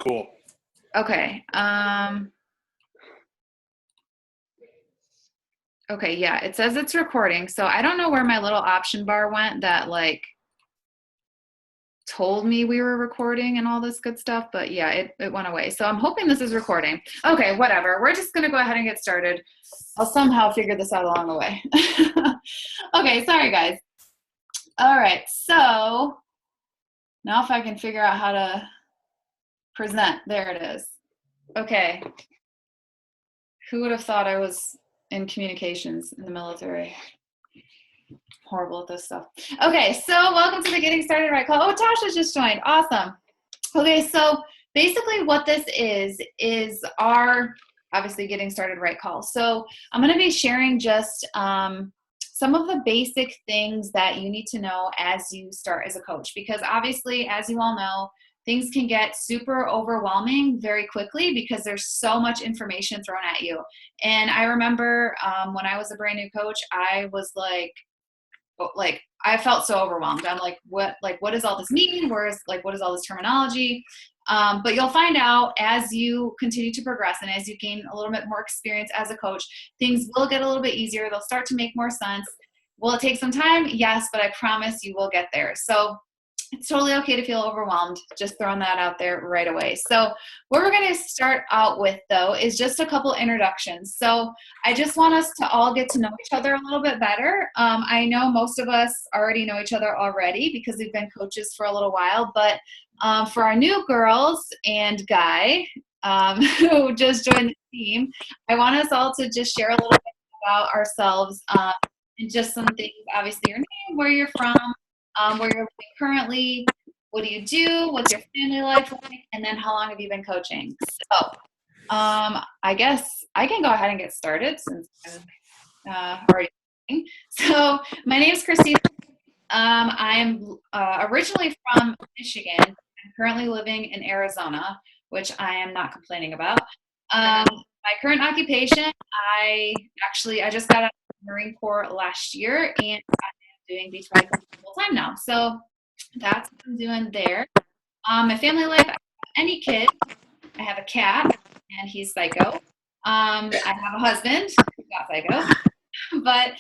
Cool. Okay. Okay, yeah, it says it's recording. So I don't know where my little option bar went that like told me we were recording and all this good stuff, but yeah, it went away. So I'm hoping this is recording. Okay, whatever. We're just gonna go ahead and get started. I'll somehow figure this out along the way. Okay, sorry guys. All right, so now if I can figure out how to present, there it is. Okay. Who would have thought I was in communications in the military? Horrible at this stuff. Okay, so welcome to the Getting Started Right call. Oh, Tasha just joined. Awesome. Okay, so basically what this is our obviously Getting Started Right call. So I'm going to be sharing just some of the basic things that you need to know as you start as a coach, because obviously, as you all know, things can get super overwhelming very quickly because there's so much information thrown at you. And I remember when I was a brand new coach, I was like I felt so overwhelmed. I'm like, what does all this mean? What is all this terminology? But you'll find out as you continue to progress and as you gain a little bit more experience as a coach, things will get a little bit easier. They'll start to make more sense. Will it take some time? Yes, but I promise you will get there. So it's totally okay to feel overwhelmed. Just throwing that out there right away. So what we're going to start out with, though, is just a couple introductions. So I just want us to all get to know each other a little bit better. I know most of us already know each other already because we've been coaches for a little while. But for our new girls and guy who just joined the team, I want us all to just share a little bit about ourselves and just some things, obviously your name, where you're from, where you're living currently, what do you do, what's your family life like, and then how long have you been coaching? So I guess I can go ahead and get started since I'm already talking. So my name is Christina. I'm originally from Michigan. I'm currently living in Arizona, which I am not complaining about. My current occupation, I just got out of the Marine Corps last year, and doing beachbody full time now. So that's what I'm doing there. My family life, I have any kid. I have a cat, and he's psycho. I have a husband, who's not psycho. But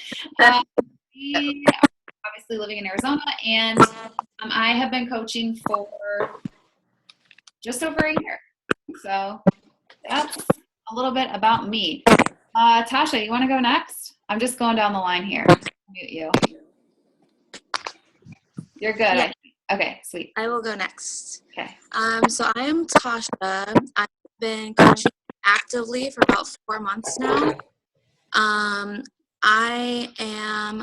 we are obviously living in Arizona, and I have been coaching for just over a year. So that's a little bit about me. Tasha, you want to go next? I'm just going down the line here. Mute you. You're good. Yeah. Okay, sweet. I will go next. Okay. So I am Tasha. I've been coaching actively for about 4 months now. I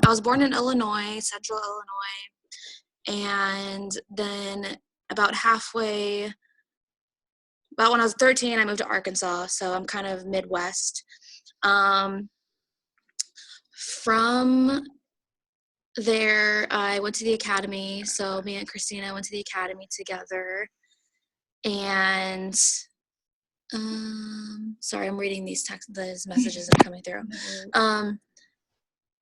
was born in Illinois, central Illinois, and then about when I was 13, I moved to Arkansas, so I'm kind of Midwest. From there, I went to the academy, so me and Christina went to the academy together, and sorry, I'm reading these messages that are coming through.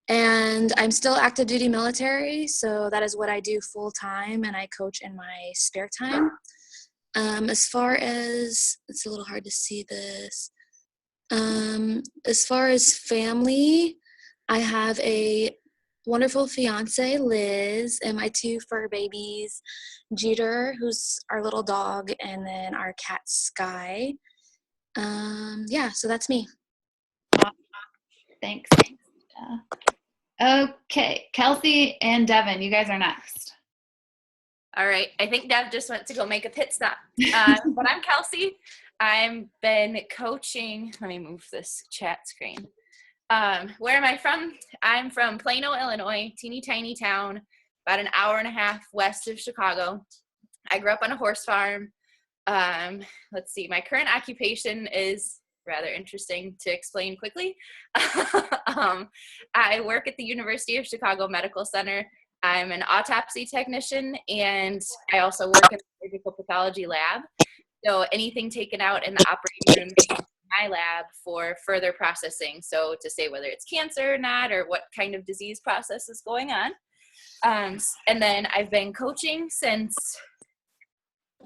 And I'm still active duty military, so that is what I do full time, and I coach in my spare time. As far as, it's a little hard to see this, as far as family, I have a wonderful fiance, Liz, and my 2 fur babies, Jeter, who's our little dog, and then our cat, Sky. So that's me. Thanks. Okay, Kelsey and Devin, you guys are next. All right, I think Dev just went to go make a pit stop. But I'm Kelsey. I've been coaching, let me move this chat screen. Where am I from? I'm from Plano, Illinois, teeny tiny town, about an hour and a half west of Chicago. I grew up on a horse farm. Let's see, my current occupation is rather interesting to explain quickly. I work at the University of Chicago Medical Center. I'm an autopsy technician, and I also work in the surgical pathology lab. So anything taken out in the operating room is my lab for further processing. So to say whether it's cancer or not, or what kind of disease process is going on. And then I've been coaching since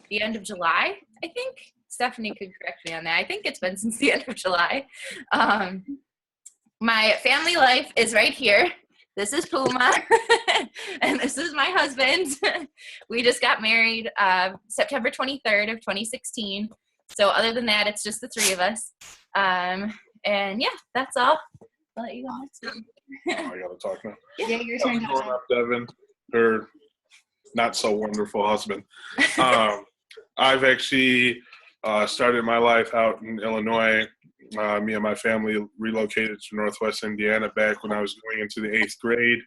the end of July, I think. Stephanie could correct me on that. I think it's been since the end of July. My family life is right here. This is Puma, and this is my husband. We just got married September 23rd of 2016. So other than that, it's just the three of us. And yeah, that's all. I'll let you go next. I got to talk now. Yeah, your turn. What's going on, Devin? Her not so wonderful husband. I've actually started my life out in Illinois. Me and my family relocated to Northwest Indiana back when I was going into the 8th grade.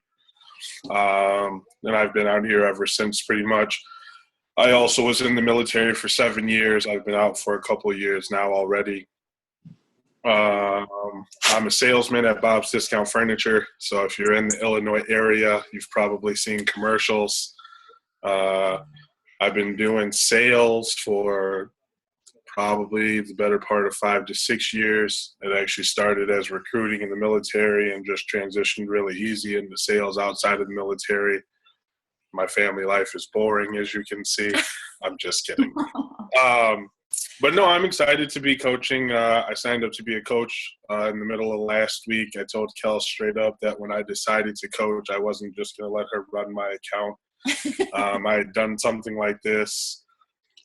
And I've been out here ever since, pretty much. I also was in the military for 7 years. I've been out for a couple of years now already. I'm a salesman at Bob's Discount Furniture. So if you're in the Illinois area, you've probably seen commercials. I've been doing sales for probably the better part of 5 to 6 years. It actually started as recruiting in the military and just transitioned really easy into sales outside of the military. My family life is boring, as you can see. I'm just kidding. But no, I'm excited to be coaching. I signed up to be a coach in the middle of last week. I told Kel straight up that when I decided to coach, I wasn't just going to let her run my account. I had done something like this,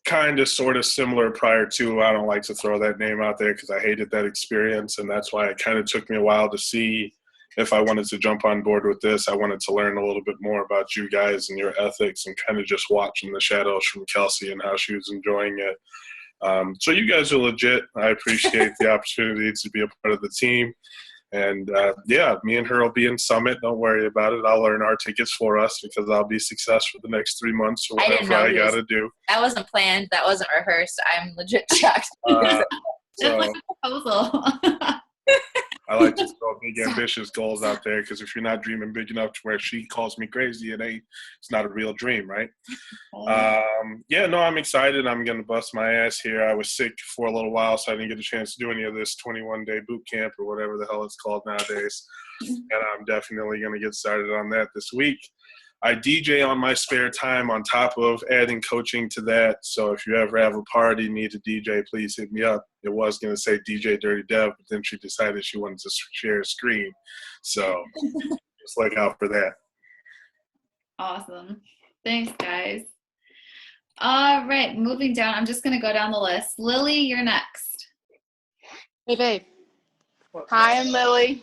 kind of sort of similar prior to. I don't like to throw that name out there because I hated that experience, and that's why it kind of took me a while to see if I wanted to jump on board with this. I wanted to learn a little bit more about you guys and your ethics and kind of just watching the shadows from Kelsey and how she was enjoying it. So you guys are legit. I appreciate the opportunity to be a part of the team. And, yeah, me and her will be in Summit. Don't worry about it. I'll earn our tickets for us because I'll be successful the next 3 months or whatever I got to do. That wasn't planned. That wasn't rehearsed. I'm legit shocked. Just like a proposal. I like to throw big, ambitious goals out there because if you're not dreaming big enough to where she calls me crazy, it's not a real dream, right? Yeah, no, I'm excited. I'm going to bust my ass here. I was sick for a little while, so I didn't get a chance to do any of this 21-day boot camp or whatever the hell it's called nowadays. And I'm definitely going to get started on that this week. I DJ on my spare time on top of adding coaching to that. So if you ever have a party, need a DJ, please hit me up. It was going to say DJ Dirty Dev, but then she decided she wanted to share a screen. So just look out for that. Awesome. Thanks, guys. All right, moving down. I'm just going to go down the list. Lily, you're next. Hey, babe. Hi, I'm Lily.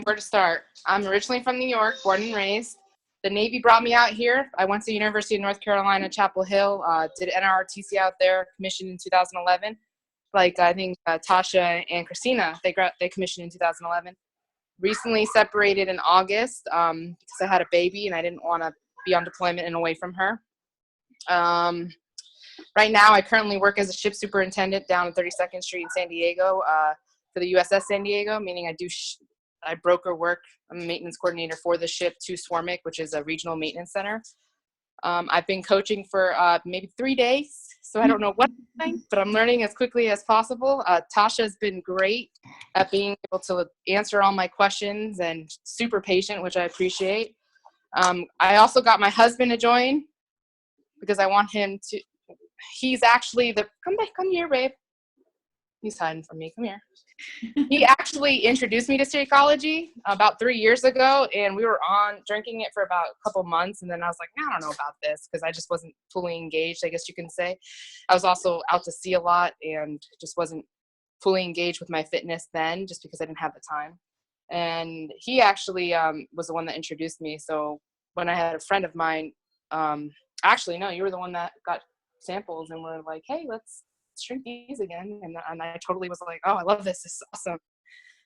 Where to start? I'm originally from New York, born and raised. The Navy brought me out here. I went to the University of North Carolina, Chapel Hill, did NROTC out there, commissioned in 2011. Like, I think Tasha and Christina, they commissioned in 2011. Recently separated in August because I had a baby and I didn't want to be on deployment and away from her. Right now, I currently work as a ship superintendent down at 32nd Street in San Diego for the USS San Diego, meaning I broker work. I'm a maintenance coordinator for the ship to Swarmic, which is a regional maintenance center. I've been coaching for maybe 3 days, so I don't know what I'm doing, but I'm learning as quickly as possible. Tasha's been great at being able to answer all my questions and super patient, which I appreciate. I also got my husband to join because I want him to. He's actually come here, babe. He's hiding from me. Come here. He actually introduced me to Shakeology about 3 years ago, and we were drinking it for about a couple months, and then I was like, I don't know about this because I just wasn't fully engaged, I guess you can say. I was also out to sea a lot and just wasn't fully engaged with my fitness then just because I didn't have the time. And he actually was the one that introduced me. So when I had a friend of mine, actually, no, you were the one that got samples and were like, hey, let's drink these again. And I totally was like, oh, I love this. This is awesome.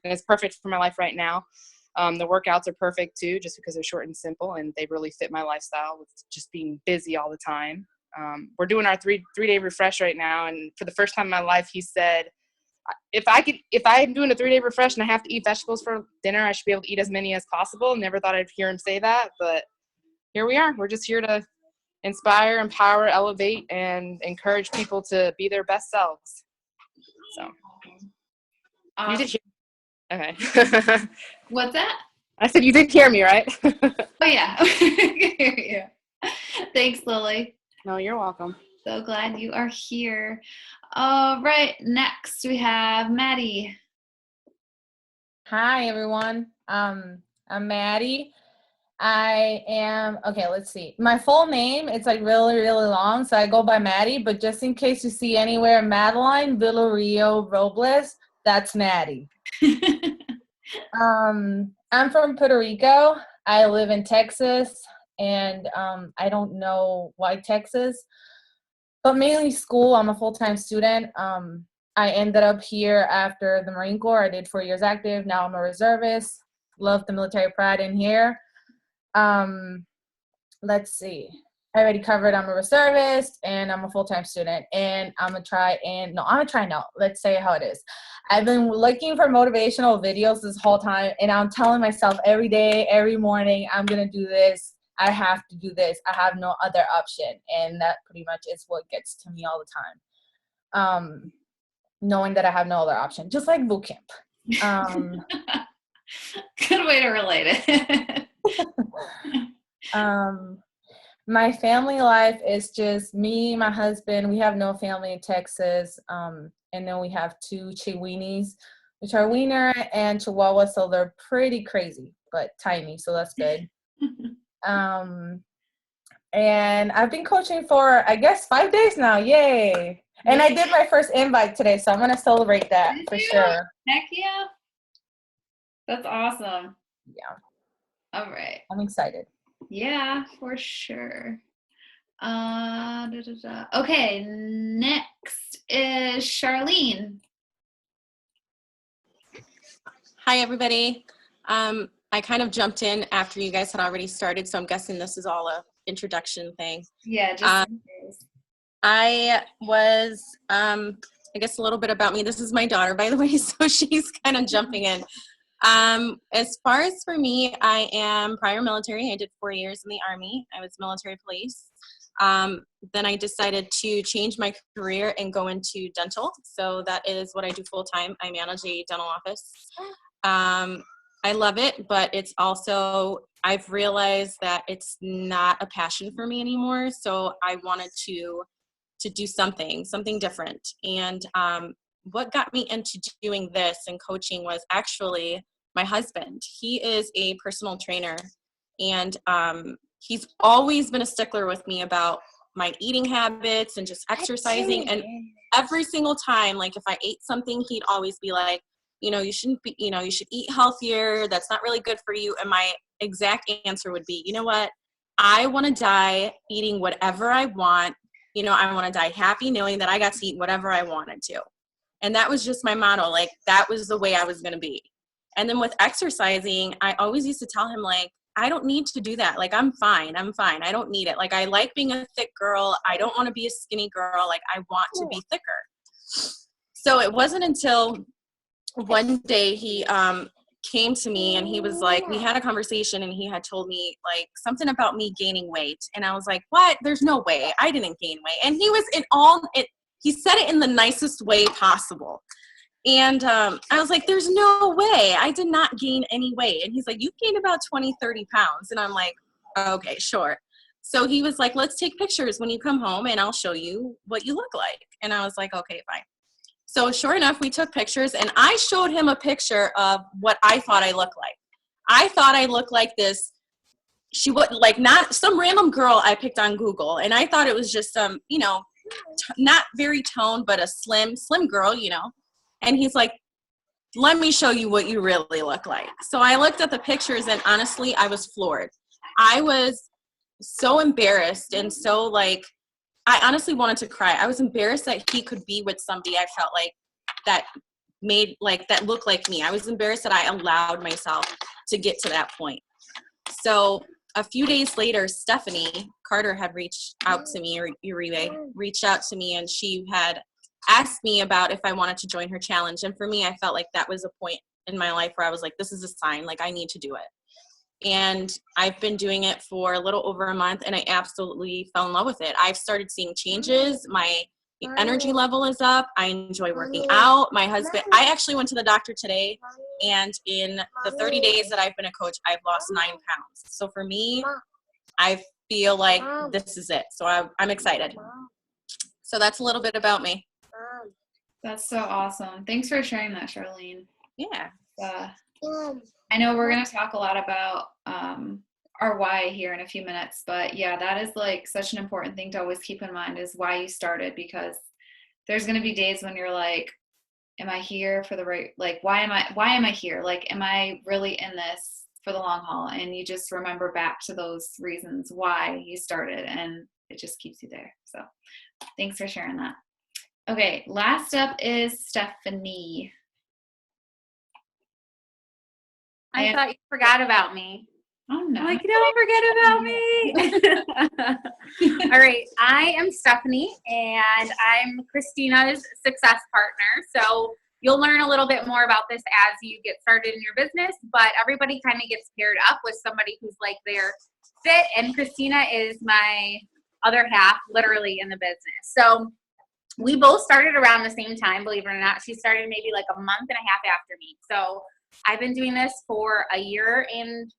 And it's perfect for my life right now. The workouts are perfect too, just because they're short and simple and they really fit my lifestyle with just being busy all the time. We're doing our three-day refresh right now. And for the first time in my life, he said, if I'm doing a 3-day refresh and I have to eat vegetables for dinner, I should be able to eat as many as possible. Never thought I'd hear him say that, but here we are. We're just here to inspire, empower, elevate, and encourage people to be their best selves. So you did hear me. Okay. What's that? I said you did hear me, right? Oh, yeah. Yeah. Thanks, Lily. No, you're welcome. So glad you are here. All right, next we have Maddie. Hi, everyone. I'm Maddie. I am, okay, let's see. My full name, it's like really, really long, so I go by Maddie, but just in case you see anywhere Madeline Villarreal Robles, that's Maddie. I'm from Puerto Rico. I live in Texas, and I don't know why Texas, but mainly school. I'm a full-time student. I ended up here after the Marine Corps. I did 4 years active. Now I'm a reservist. Love the military pride in here. Let's see. I already covered I'm a reservist and I'm a full-time student, and I'm gonna try no. Let's say how it is. I've been looking for motivational videos this whole time, and I'm telling myself every day, every morning, I'm gonna do this. I have to do this. I have no other option. And that pretty much is what gets to me all the time. Knowing that I have no other option, just like boot camp. Good way to relate it. My family life is just me, my husband. We have no family in Texas. And then we have 2 Chihuahuas, which are Wiener and Chihuahua. So they're pretty crazy, but tiny. So that's good. And I've been coaching for, I guess, 5 days now. Yay. And I did my first invite today, so I'm going to celebrate that for sure. Heck yeah. That's awesome. Yeah. All right. I'm excited. Yeah, for sure. Okay, next is Charlene. Hi, everybody. I kind of jumped in after you guys had already started, so I'm guessing this is all a introduction thing. Yeah, just I was, I guess a little bit about me. This is my daughter, by the way, so she's kind of jumping in. As far as for me, I am prior military. I did 4 years in the Army. I was military police. Then I decided to change my career and go into dental. So that is what I do full time. I manage a dental office. I love it, but it's also, I've realized that it's not a passion for me anymore. So I wanted to do something different. And what got me into doing this and coaching was actually my husband. He is a personal trainer, and he's always been a stickler with me about my eating habits and just exercising. And every single time, like if I ate something, he'd always be like, you shouldn't be, you should eat healthier. That's not really good for you. And my exact answer would be, you know what? I want to die eating whatever I want. I want to die happy knowing that I got to eat whatever I wanted to. And that was just my motto. Like, that was the way I was going to be. And then with exercising, I always used to tell him, like, I don't need to do that. Like, I'm fine. I don't need it. Like, I like being a thick girl. I don't want to be a skinny girl. Like, I want to be thicker. So it wasn't until one day he came to me and he was like, we had a conversation and he had told me like something about me gaining weight. And I was like, what? There's no way. I didn't gain weight. And he was he said it in the nicest way possible. And I was like, there's no way. I did not gain any weight. And he's like, you gained about 20, 30 pounds. And I'm like, okay, sure. So he was like, let's take pictures when you come home and I'll show you what you look like. And I was like, okay, fine. So sure enough, we took pictures and I showed him a picture of what I thought I looked like. I thought I looked like this. She would like not some random girl I picked on Google. And I thought it was just some, not very toned, but a slim girl, And he's like, let me show you what you really look like. So I looked at the pictures and honestly, I was floored. I was so embarrassed and so like, I honestly wanted to cry. I was embarrassed that he could be with somebody I felt like that looked like me. I was embarrassed that I allowed myself to get to that point. So a few days later, Stephanie Carter had reached out to me, or Uribe reached out to me, and she had asked me about if I wanted to join her challenge. And for me, I felt like that was a point in my life where I was like, this is a sign, like I need to do it. And I've been doing it for a little over a month and I absolutely fell in love with it. I've started seeing changes. My energy level is up. I enjoy working out. My husband, I actually went to the doctor today, and in the 30 days that I've been a coach, I've lost 9 pounds. So for me, I feel like this is it. So I'm excited. So that's a little bit about me. That's so awesome. Thanks for sharing that, Charlene. Yeah. I know we're going to talk a lot about our why here in a few minutes, but yeah, that is like such an important thing to always keep in mind is why you started, because there's going to be days when you're like, am I here for the right, like, why am I here? Like, am I really in this for the long haul? And you just remember back to those reasons why you started, and it just keeps you there. So thanks for sharing that. Okay, last up is Stephanie. I thought you forgot about me. Oh no. I'm like, don't forget about me. All right, I am Stephanie, and I'm Christina's success partner. So you'll learn a little bit more about this as you get started in your business, but everybody kind of gets paired up with somebody who's like their fit, and Christina is my other half, literally, in the business. So we both started around the same time, believe it or not. She started maybe like a month and a half after me. So I've been doing this for a year and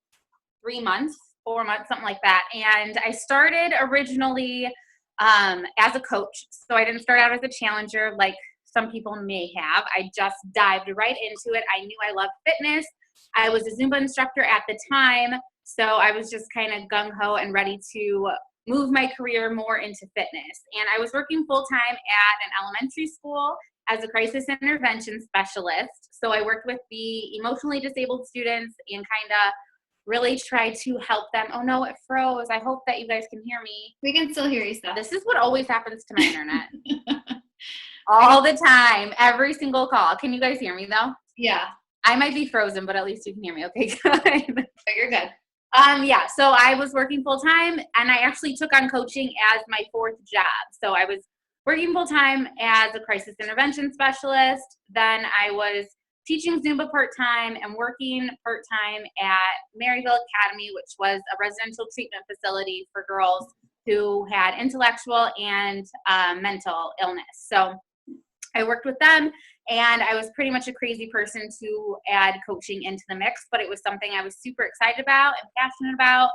3 months, 4 months, something like that. And I started originally as a coach. So I didn't start out as a challenger like some people may have. I just dived right into it. I knew I loved fitness. I was a Zumba instructor at the time. So I was just kind of gung-ho and ready to move my career more into fitness. And I was working full-time at an elementary school as a crisis intervention specialist. So I worked with the emotionally disabled students and kind of really tried to help them. Oh no, it froze. I hope that you guys can hear me. We can still hear you, Steph. This is what always happens to my internet. All the time, every single call. Can you guys hear me though? Yeah. I might be frozen, but at least you can hear me. Okay, good. But you're good. Yeah, so I was working full time, and I actually took on coaching as my fourth job. So I was working full time as a crisis intervention specialist. Then I was teaching Zumba part-time and working part-time at Maryville Academy, which was a residential treatment facility for girls who had intellectual and mental illness. So I worked with them, and I was pretty much a crazy person to add coaching into the mix, but it was something I was super excited about and passionate about.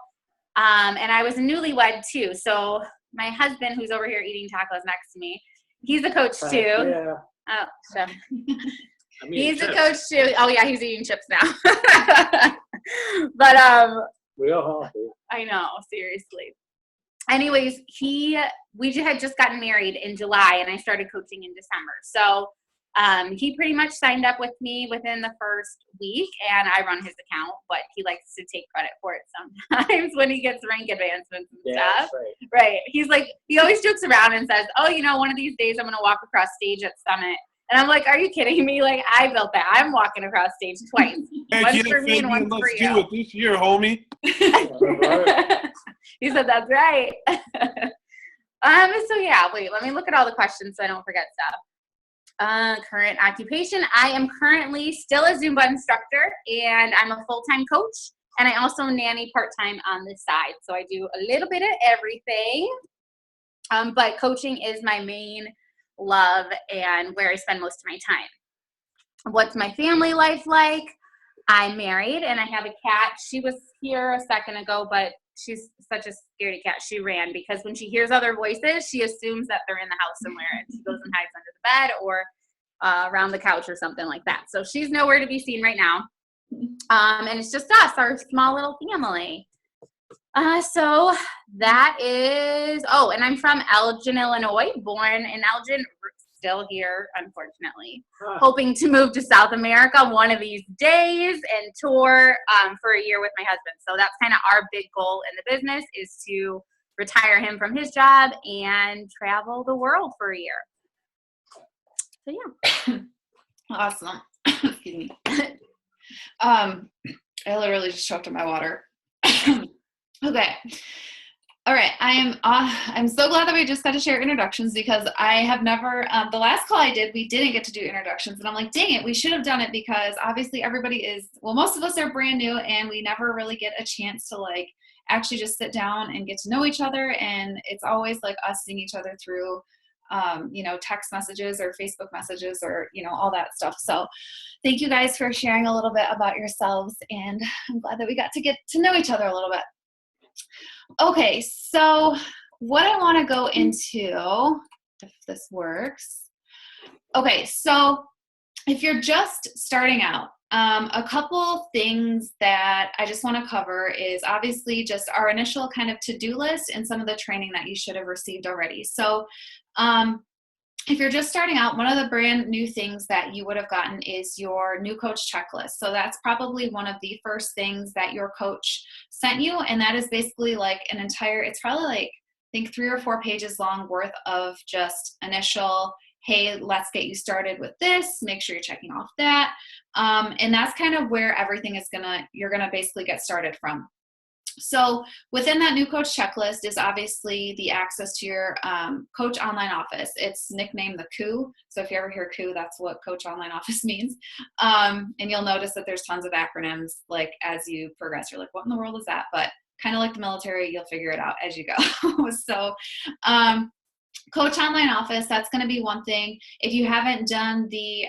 And I was a newlywed too. So my husband, who's over here eating tacos next to me, he's a coach too. Yeah. Oh, so. He's a coach too. Oh yeah, he's eating chips now. But we all happy. I know, seriously. Anyways, we had just gotten married in July, and I started coaching in December. So he pretty much signed up with me within the first week, and I run his account, but he likes to take credit for it sometimes when he gets rank advancements and stuff. Right. He's like, he always jokes around and says, oh, one of these days I'm going to walk across stage at Summit. And I'm like, are you kidding me? Like, I built that. I'm walking across stage twice. Once for me and once for you. Let's do it this year, homie. He said, that's right. So yeah, wait, let me look at all the questions so I don't forget stuff. Current occupation. I am currently still a Zumba instructor, and I'm a full-time coach, and I also nanny part-time on the side. So I do a little bit of everything. But coaching is my main love and where I spend most of my time. What's my family life like? I'm married and I have a cat. She was here a second ago, but she's such a scaredy cat. She ran because when she hears other voices, she assumes that they're in the house somewhere, and she goes and hides under the bed or around the couch or something like that. So she's nowhere to be seen right now. And it's just us, our small little family. So that is, and I'm from Elgin, Illinois, born in Elgin, still here, unfortunately, hoping to move to South America one of these days and tour for a year with my husband. So that's kind of our big goal in the business, is to retire him from his job and travel the world for a year. So yeah. Awesome. Excuse me. I literally just choked on my water. Okay. All right. I'm so glad that we just got to share introductions, because I have never, the last call I did, we didn't get to do introductions, and I'm like, dang it, we should have done it, because obviously everybody most of us are brand new, and we never really get a chance to like actually just sit down and get to know each other. And it's always like us seeing each other through, text messages or Facebook messages or, all that stuff. So thank you guys for sharing a little bit about yourselves, and I'm glad that we got to get to know each other a little bit. Okay, so what I want to go into, if this works, Okay, so if you're just starting out, a couple things that I just want to cover is obviously just our initial kind of to-do list and some of the training that you should have received already. So if you're just starting out, one of the brand new things that you would have gotten is your new coach checklist. So that's probably one of the first things that your coach sent you. And that is basically like an entire, it's probably like, I think 3 or 4 pages long worth of just initial, hey, let's get you started with this. Make sure you're checking off that. And that's kind of where everything is you're gonna basically get started from. So within that new coach checklist is obviously the access to your coach online office. It's nicknamed the COO. So if you ever hear COO, that's what coach online office means. And you'll notice that there's tons of acronyms, like as you progress, you're like, what in the world is that? But kind of like the military, you'll figure it out as you go. So coach online office, that's going to be one thing. If you haven't done the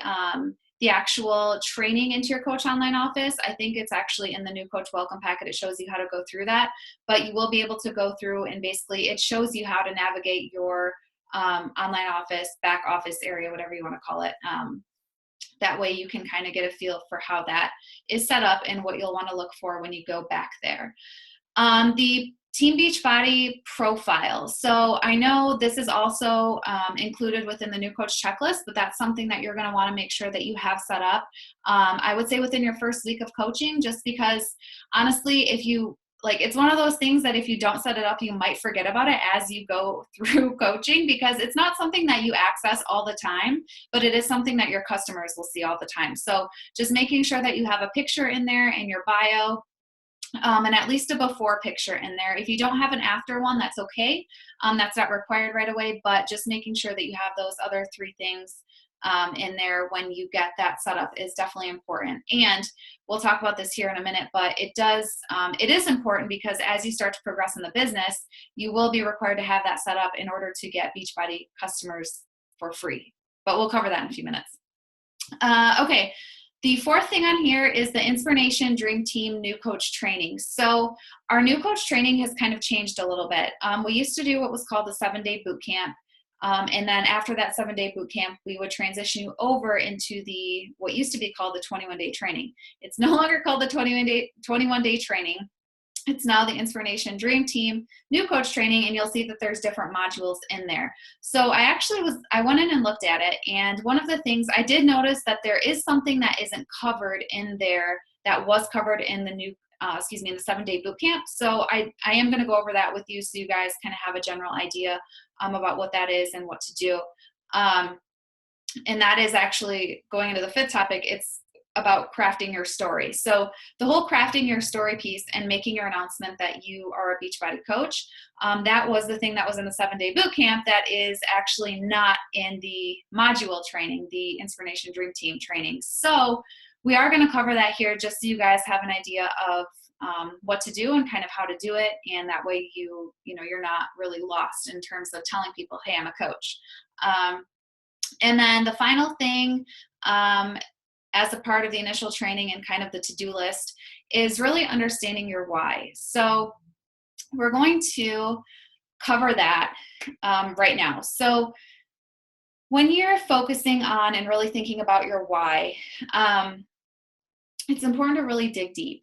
actual training into your coach online office, I think it's actually in the new coach welcome packet. It shows you how to go through that, but you will be able to go through and basically it shows you how to navigate your online office, back office area, whatever you want to call it. That way you can kind of get a feel for how that is set up and what you'll want to look for when you go back there. The Team Beachbody profile. So I know this is also included within the new coach checklist, but that's something that you're going to want to make sure that you have set up. I would say within your first week of coaching, just because honestly, if you like, it's one of those things that if you don't set it up, you might forget about it as you go through coaching, because it's not something that you access all the time, but it is something that your customers will see all the time. So just making sure that you have a picture in there in your bio, and at least a before picture in there. If you don't have an after one, that's okay. That's not required right away, but just making sure that you have those other 3 things in there when you get that set up is definitely important. And we'll talk about this here in a minute, but it is important because as you start to progress in the business, you will be required to have that set up in order to get Beachbody customers for free. But we'll cover that in a few minutes. Okay. The 4th thing on here is the Inspiration Dream Team New Coach Training. So our new coach training has kind of changed a little bit. We used to do what was called the 7-day boot camp. And then after that 7-day boot camp, we would transition you over into what used to be called the 21-day training. It's no longer called the 21-day training. It's now the Inspiration Dream Team New Coach Training, and you'll see that there's different modules in there. So I went in and looked at it, and one of the things I did notice that there is something that isn't covered in there that was covered in the the 7-day boot camp. So I am going to go over that with you so you guys kind of have a general idea about what that is and what to do. And that is actually going into the 5th topic. It's about crafting your story. So the whole crafting your story piece and making your announcement that you are a Beachbody coach, that was the thing that was in the 7-day boot camp that is actually not in the module training, the Inspiration Dream Team training. So we are going to cover that here just so you guys have an idea of what to do and kind of how to do it. And that way you're not really lost in terms of telling people, hey, I'm a coach. And then the final thing, as a part of the initial training and kind of the to-do list, is really understanding your why. So we're going to cover that right now. So when you're focusing on and really thinking about your why, it's important to really dig deep.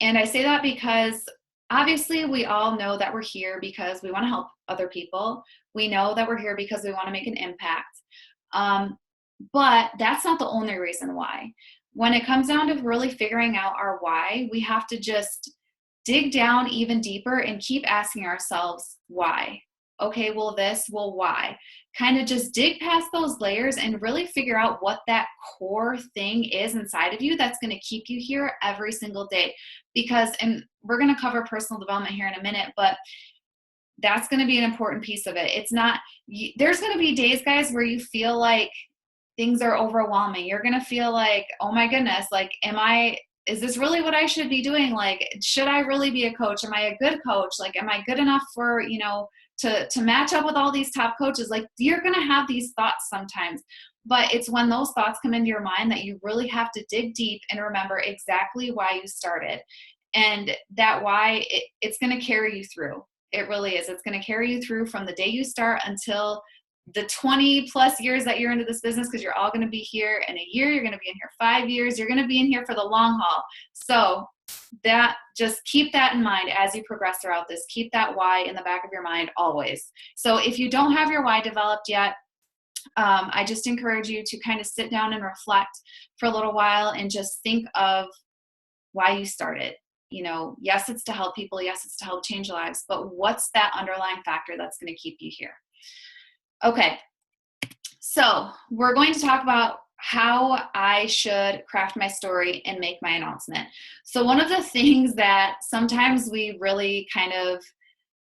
And I say that because obviously we all know that we're here because we want to help other people. We know that we're here because we want to make an impact. But that's not the only reason why. When it comes down to really figuring out our why, we have to just dig down even deeper and keep asking ourselves, why? Okay, well why? Kind of just dig past those layers and really figure out what that core thing is inside of you that's going to keep you here every single day. Because, and we're going to cover personal development here in a minute, but that's going to be an important piece of it. It's not, there's going to be days, guys, where you feel like things are overwhelming. You're going to feel like, oh my goodness, like, is this really what I should be doing? Like, should I really be a coach? Am I a good coach? Like, am I good enough for, to match up with all these top coaches? Like, you're going to have these thoughts sometimes, but it's when those thoughts come into your mind that you really have to dig deep and remember exactly why you started. And that why, it's going to carry you through. It really is. It's going to carry you through from the day you start until the 20 plus years that you're into this business, because you're all going to be here in a year, you're going to be in here 5 years, you're going to be in here for the long haul. So that, just keep that in mind as you progress throughout this. Keep that why in the back of your mind always. So if you don't have your why developed yet, I just encourage you to kind of sit down and reflect for a little while and just think of why you started. You know, yes, it's to help people. Yes, it's to help change lives. But what's that underlying factor that's going to keep you here? Okay, so we're going to talk about how I should craft my story and make my announcement. So one of the things that sometimes we really kind of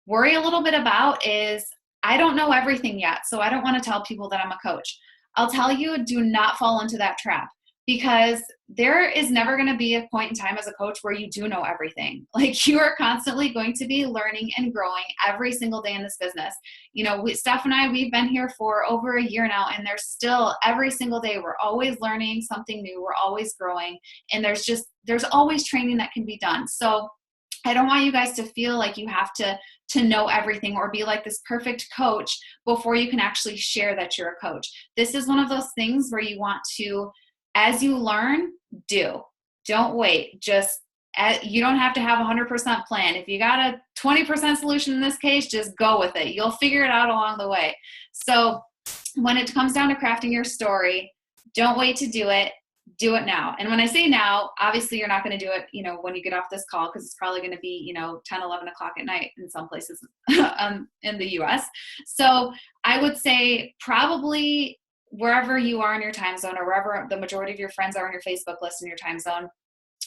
worry a little bit about is, I don't know everything yet, so I don't want to tell people that I'm a coach. I'll tell you, do not fall into that trap, because there is never going to be a point in time as a coach where you do know everything. Like, you are constantly going to be learning and growing every single day in this business. You know, Steph and I, we've been here for over a year now, and there's still every single day, we're always learning something new. We're always growing, and there's always training that can be done. So I don't want you guys to feel like you have to know everything or be like this perfect coach before you can actually share that you're a coach. This is one of those things where you want to, as you learn, don't wait. Just, you don't have to have a 100% plan. If you got a 20% solution in this case, just go with it. You'll figure it out along the way. So when it comes down to crafting your story, don't wait to do it. Do it now. And when I say now, obviously you're not going to do it, you know, when you get off this call, because it's probably going to be, you know, 10, 11 o'clock at night in some places in the US. So I would say probably wherever you are in your time zone, or wherever the majority of your friends are on your Facebook list in your time zone,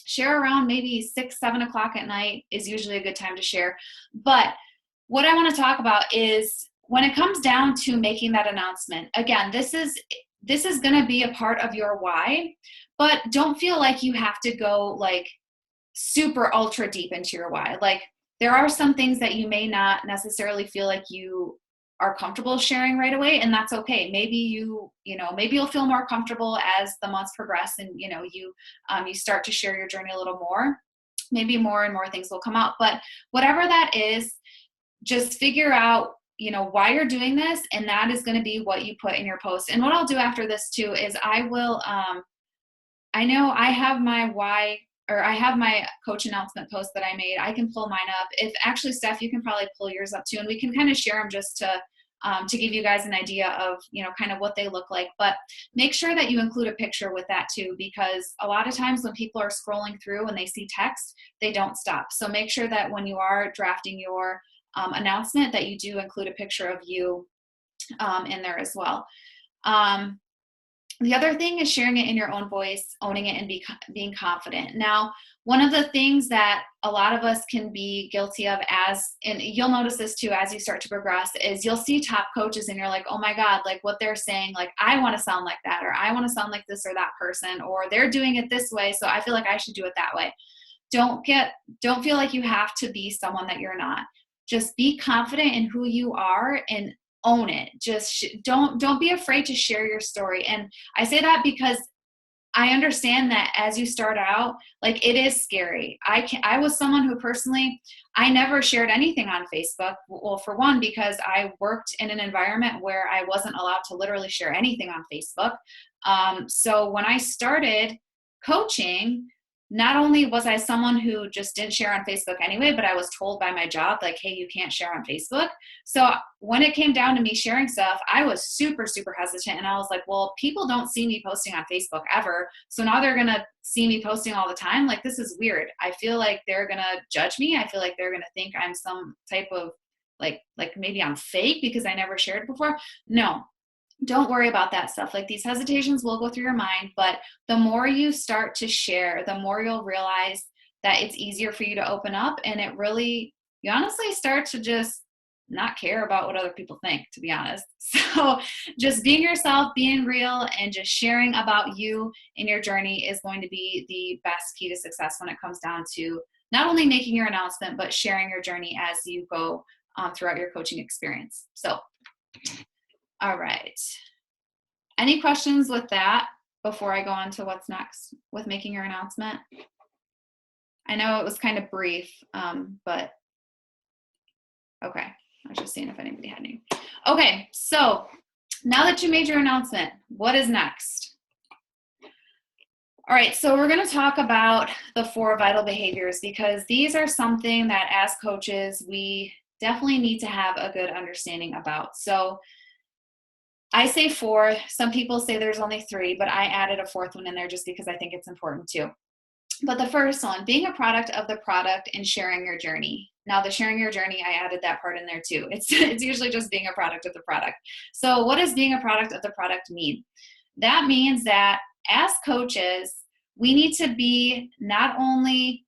share around maybe 6, 7 o'clock at night is usually a good time to share. But what I want to talk about is when it comes down to making that announcement, again, this is going to be a part of your why, but don't feel like you have to go like super ultra deep into your why. Like, there are some things that you may not necessarily feel like you are comfortable sharing right away, and that's okay. Maybe maybe you'll feel more comfortable as the months progress, and you start to share your journey a little more. Maybe more and more things will come out, but whatever that is, just figure out why you're doing this, and that is going to be what you put in your post. And what I'll do after this too is I will I know I have my why, or I have my coach announcement post that I made. I can pull mine up. If actually, Steph, you can probably pull yours up too, and we can kind of share them just to give you guys an idea of kind of what they look like. But make sure that you include a picture with that too, because a lot of times when people are scrolling through and they see text, they don't stop. So make sure that when you are drafting your announcement, that you do include a picture of you in there as well. The other thing is sharing it in your own voice, owning it, and being confident. Now, one of the things that a lot of us can be guilty of, and you'll notice this too as you start to progress, is you'll see top coaches and you're like, oh my God, like what they're saying, like I want to sound like that, or I want to sound like this or that person, or they're doing it this way, so I feel like I should do it that way. Don't feel like you have to be someone that you're not. Just be confident in who you are and own it. Just don't be afraid to share your story. And I say that because I understand that as you start out, like it is scary. I was someone who personally, I never shared anything on Facebook. Well, for one, because I worked in an environment where I wasn't allowed to literally share anything on Facebook. So when I started coaching, not only was I someone who just didn't share on Facebook anyway, but I was told by my job, like, hey, you can't share on Facebook. So when it came down to me sharing stuff, I was super, super hesitant. And I was like, well, people don't see me posting on Facebook ever. So now they're going to see me posting all the time. Like, this is weird. I feel like they're going to judge me. I feel like they're going to think I'm some type of like maybe I'm fake because I never shared before. No. Don't worry about that stuff. Like, these hesitations will go through your mind, but the more you start to share, the more you'll realize that it's easier for you to open up, and you honestly start to just not care about what other people think, to be honest. So just being yourself, being real, and just sharing about you and your journey is going to be the best key to success when it comes down to not only making your announcement, but sharing your journey as you go throughout your coaching experience. So all right. Any questions with that before I go on to what's next with making your announcement? I know it was kind of brief, but okay. I was just seeing if anybody had any. Okay, so Now that you made your announcement, what is next? All right, so we're going to talk about the 4 vital behaviors, because these are something that as coaches, we definitely need to have a good understanding about. So I say 4, some people say there's only 3, but I added a 4th one in there just because I think it's important too. But the first one, being a product of the product and sharing your journey. Now the sharing your journey, I added that part in there too. It's usually just being a product of the product. So what does being a product of the product mean? That means that as coaches, we need to be not only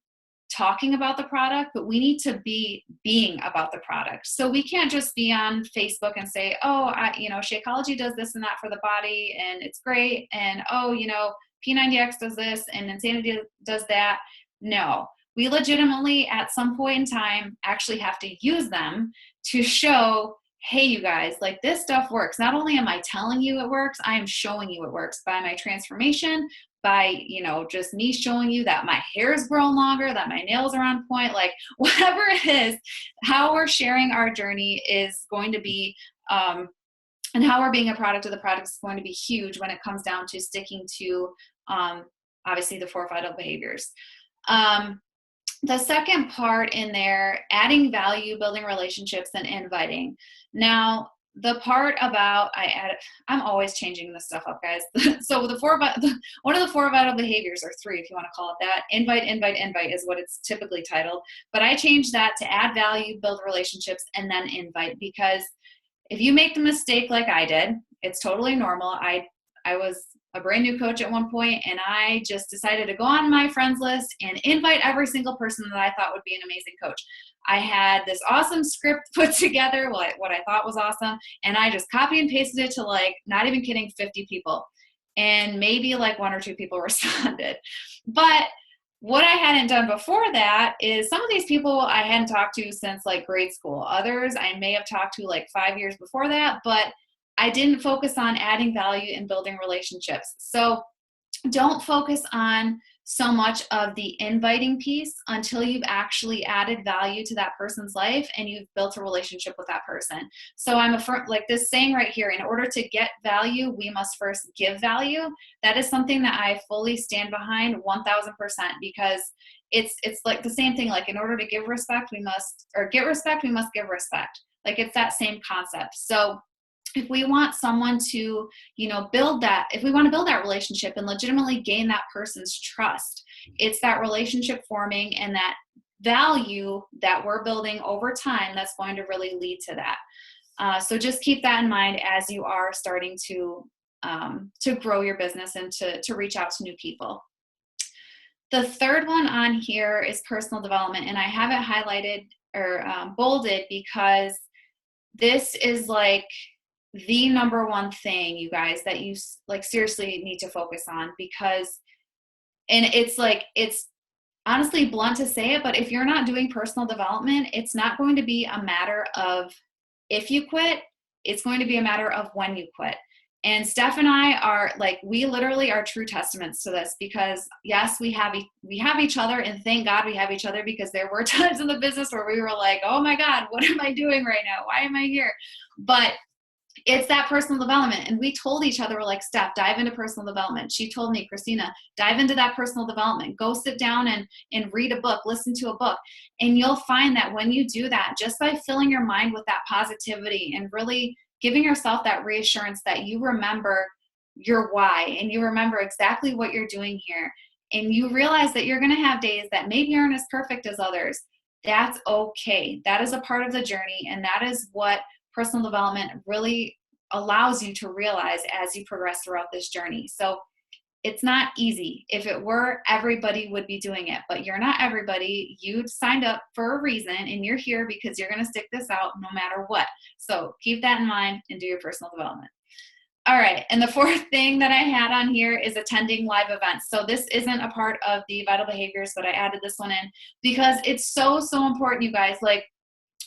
talking about the product, but we need to be being about the product. So we can't just be on Facebook and say, oh, Shakeology does this and that for the body and it's great. And, oh, P90X does this and Insanity does that. No, we legitimately at some point in time actually have to use them to show, hey, you guys, like this stuff works. Not only am I telling you it works, I am showing you it works by my transformation, by, just me showing you that my hair's grown longer, that my nails are on point, like whatever it is, how we're sharing our journey is going to be, and how we're being a product of the product is going to be huge when it comes down to sticking to, obviously, the 4 vital behaviors. The second part in there, adding value, building relationships, and inviting. Now, the part about I'm always changing this stuff up, guys. So one of the 4 vital behaviors, or 3 if you want to call it that, invite is what it's typically titled. But I changed that to add value, build relationships, and then invite, because if you make the mistake like I did, it's totally normal. I was a brand new coach at one point, and I just decided to go on my friends list and invite every single person that I thought would be an amazing coach. I had this awesome script put together, what I thought was awesome, and I just copy and pasted it to, like, not even kidding, 50 people. And maybe like 1 or 2 people responded. But what I hadn't done before that is some of these people I hadn't talked to since like grade school. Others I may have talked to like 5 years before that, but I didn't focus on adding value and building relationships. So don't focus on so much of the inviting piece until you've actually added value to that person's life and you've built a relationship with that person. So I'm like this saying right here, in order to get value, we must first give value. That is something that I fully stand behind 1000%, because it's like the same thing. Like, in order to give respect, we must give respect. Like, it's that same concept. So if we want someone to, build that, if we want to build that relationship and legitimately gain that person's trust, it's that relationship forming and that value that we're building over time that's going to really lead to that. So just keep that in mind as you are starting to grow your business and to reach out to new people. The third one on here is personal development, and I have it highlighted or bolded because this is like the number one thing, you guys, that you like seriously need to focus on, because, and it's honestly blunt to say it, but if you're not doing personal development, it's not going to be a matter of if you quit, it's going to be a matter of when you quit. And Steph and I are like, we literally are true testaments to this, because yes, we have each other, and thank God we have each other, because there were times in the business where we were like, oh my God, what am I doing right now? Why am I here? But it's that personal development. And we told each other, we're like, Steph, dive into personal development. She told me, Christina, dive into that personal development. Go sit down and read a book, listen to a book. And you'll find that when you do that, just by filling your mind with that positivity and really giving yourself that reassurance that you remember your why and you remember exactly what you're doing here, and you realize that you're going to have days that maybe aren't as perfect as others, that's okay. That is a part of the journey, and that is what personal development really allows you to realize as you progress throughout this journey. So it's not easy. If it were, everybody would be doing it, but you're not everybody. You signed up for a reason, and you're here because you're going to stick this out no matter what. So keep that in mind and do your personal development. All right. And the 4th thing that I had on here is attending live events. So this isn't a part of the vital behaviors, but I added this one in because it's so, so important, you guys. Like,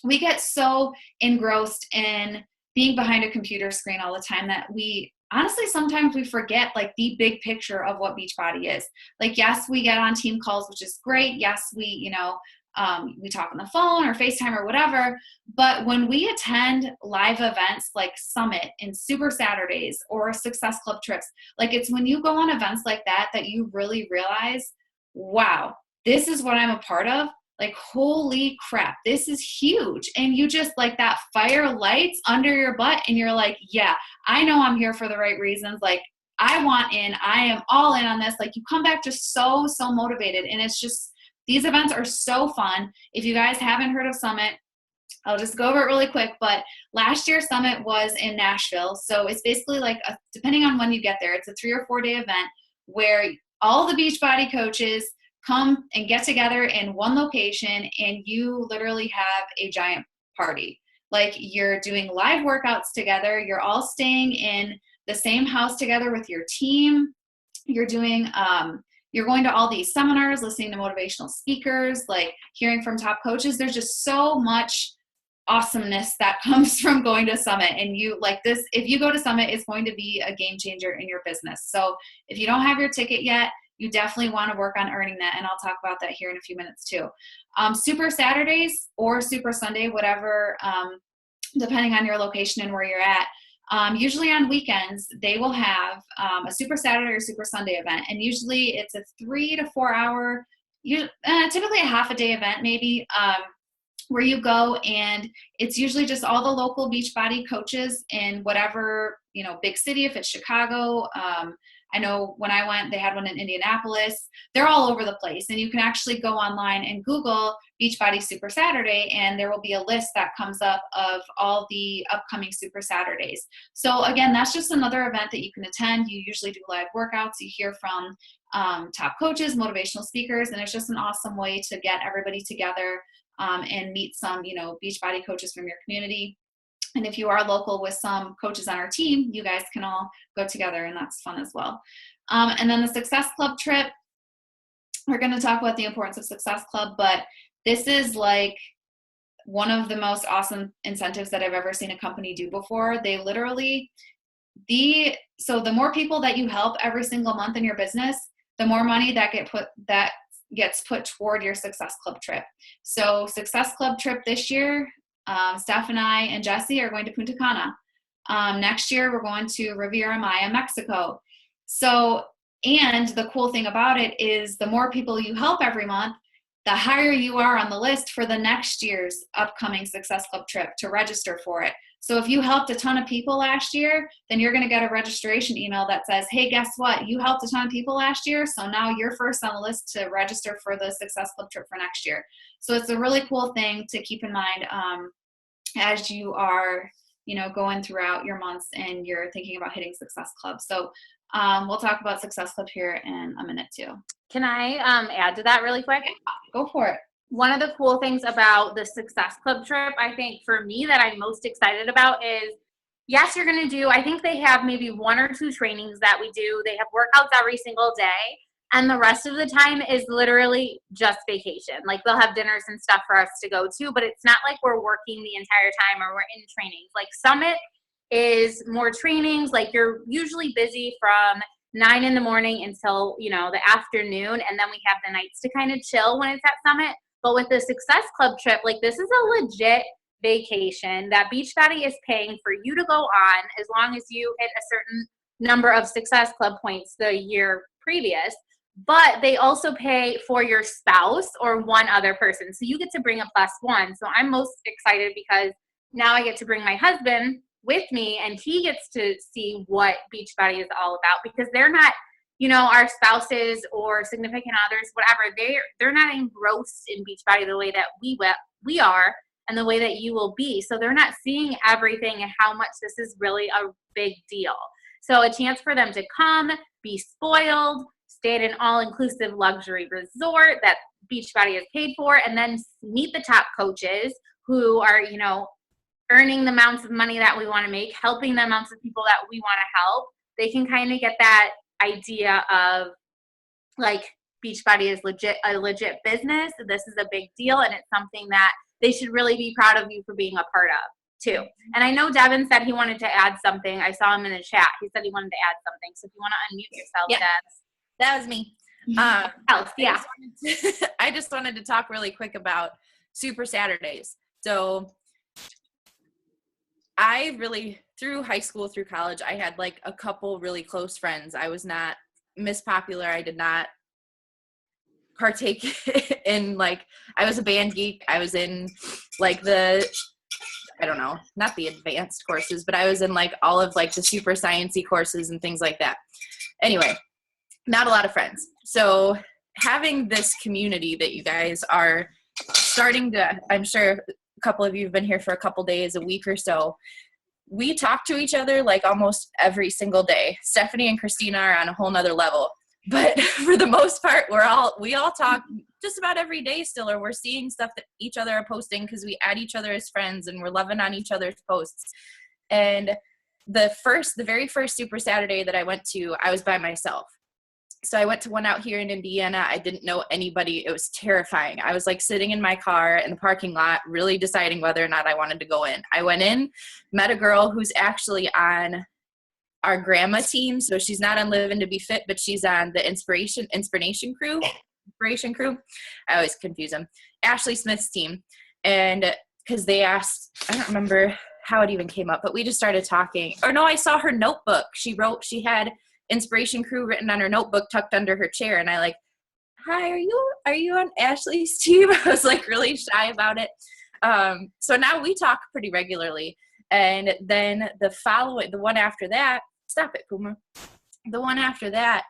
we get so engrossed in being behind a computer screen all the time that we honestly, sometimes we forget like the big picture of what Beachbody is. Like, yes, we get on team calls, which is great. Yes, we, We talk on the phone or FaceTime or whatever. But when we attend live events like Summit and Super Saturdays or Success Club trips, like it's when you go on events like that that you really realize, wow, this is what I'm a part of. Like, holy crap, this is huge. And you just like that fire lights under your butt and you're like, yeah, I know I'm here for the right reasons. Like, I want in, I am all in on this. Like, you come back just so motivated. And it's just, these events are so fun. If you guys haven't heard of Summit, I'll just go over it really quick. But last year's Summit was in Nashville. So it's basically like, depending on when you get there, it's a 3 or 4 day event where all the Beachbody coaches come and get together in one location, and you literally have a giant party. Like, you're doing live workouts together. You're all staying in the same house together with your team. You're doing, you're going to all these seminars, listening to motivational speakers, like hearing from top coaches. There's just so much awesomeness that comes from going to Summit. And you like this, if you go to Summit, it's going to be a game changer in your business. So if you don't have your ticket yet, you definitely want to work on earning that. And I'll talk about that here in a few minutes too. Super Saturdays or Super Sunday, whatever, depending on your location and where you're at. Usually on weekends, they will have a Super Saturday or Super Sunday event. And usually it's a 3 to 4 hour, typically a half a day event maybe, where you go, and it's usually just all the local Beachbody coaches in whatever, big city. If it's Chicago, I know when I went, they had one in Indianapolis. They're all over the place. And you can actually go online and Google Beachbody Super Saturday, and there will be a list that comes up of all the upcoming Super Saturdays. So again, that's just another event that you can attend. You usually do live workouts. You hear from top coaches, motivational speakers, and it's just an awesome way to get everybody together and meet some, Beachbody coaches from your community. And if you are local with some coaches on our team, you guys can all go together, and that's fun as well. And then the Success Club trip, we're going to talk about the importance of Success Club, but this is like one of the most awesome incentives that I've ever seen a company do before. They literally, so the more people that you help every single month in your business, the more money that gets put toward your Success Club trip. So Success Club trip this year, Steph and I and Jesse are going to Punta Cana. Next year, we're going to Riviera Maya, Mexico. So, and the cool thing about it is the more people you help every month, the higher you are on the list for the next year's upcoming Success Club trip to register for it. So if you helped a ton of people last year, then you're going to get a registration email that says, hey, guess what? You helped a ton of people last year, so now you're first on the list to register for the Success Club trip for next year. So it's a really cool thing to keep in mind as you are, going throughout your months and you're thinking about hitting Success Club. So we'll talk about Success Club here in a minute too. Can I add to that really quick? Go for it. One of the cool things about the Success Club trip, I think for me that I'm most excited about is, yes, you're going to do, I think they have maybe 1 or 2 trainings that we do. They have workouts every single day. And the rest of the time is literally just vacation. Like, they'll have dinners and stuff for us to go to, but it's not like we're working the entire time or we're in trainings. Like, Summit is more trainings. Like, you're usually busy from 9 in the morning until, the afternoon. And then we have the nights to kind of chill when it's at Summit. But with the Success Club trip, like, this is a legit vacation that Beachbody is paying for you to go on as long as you hit a certain number of Success Club points the year previous. But they also pay for your spouse or one other person. So you get to bring a +1. So I'm most excited because now I get to bring my husband with me, and he gets to see what Beachbody is all about, because they're not, our spouses or significant others, whatever, they're not engrossed in Beachbody the way that we are and the way that you will be. So they're not seeing everything and how much this is really a big deal. So a chance for them to come, be spoiled, stay at an all-inclusive luxury resort that Beachbody is paid for, and then meet the top coaches who are, earning the amounts of money that we want to make, helping the amounts of people that we want to help. They can kind of get that idea of, like, Beachbody is a legit business. This is a big deal, and it's something that they should really be proud of you for being a part of too. And I know Devin said he wanted to add something. I saw him in the chat. He said he wanted to add something. So if you want to unmute yourself, Yeah. Dev. That was me. Health, yeah. I just wanted to talk really quick about Super Saturdays. So I really, through high school, through college, I had like a couple really close friends. I was not Miss Popular. I did not partake in like, I was a band geek. I was in like I don't know, not the advanced courses, but I was in like all of like the super sciencey courses and things like that. Anyway, not a lot of friends. So having this community that you guys are starting to, I'm sure a couple of you have been here for a couple days, a week or so. We talk to each other like almost every single day. Stephanie and Christina are on a whole nother level. But for the most part, we all talk just about every day still, or we're seeing stuff that each other are posting because we add each other as friends and we're loving on each other's posts. And the very first Super Saturday that I went to, I was by myself. So I went to one out here in Indiana. I didn't know anybody. It was terrifying. I was like sitting in my car in the parking lot, really deciding whether or not I wanted to go in. I went in, met a girl who's actually on our grandma team. So she's not on Living to Be Fit, but she's on the Inspiration crew. I always confuse them. Ashley Smith's team. And because they asked, I don't remember how it even came up, but we just started talking. Or no, I saw her notebook. She had Inspiration Crew written on her notebook tucked under her chair. And I like, hi, are you on Ashley's team? I was like really shy about it. So now we talk pretty regularly. And then the one after that, stop it, Puma. The one after that,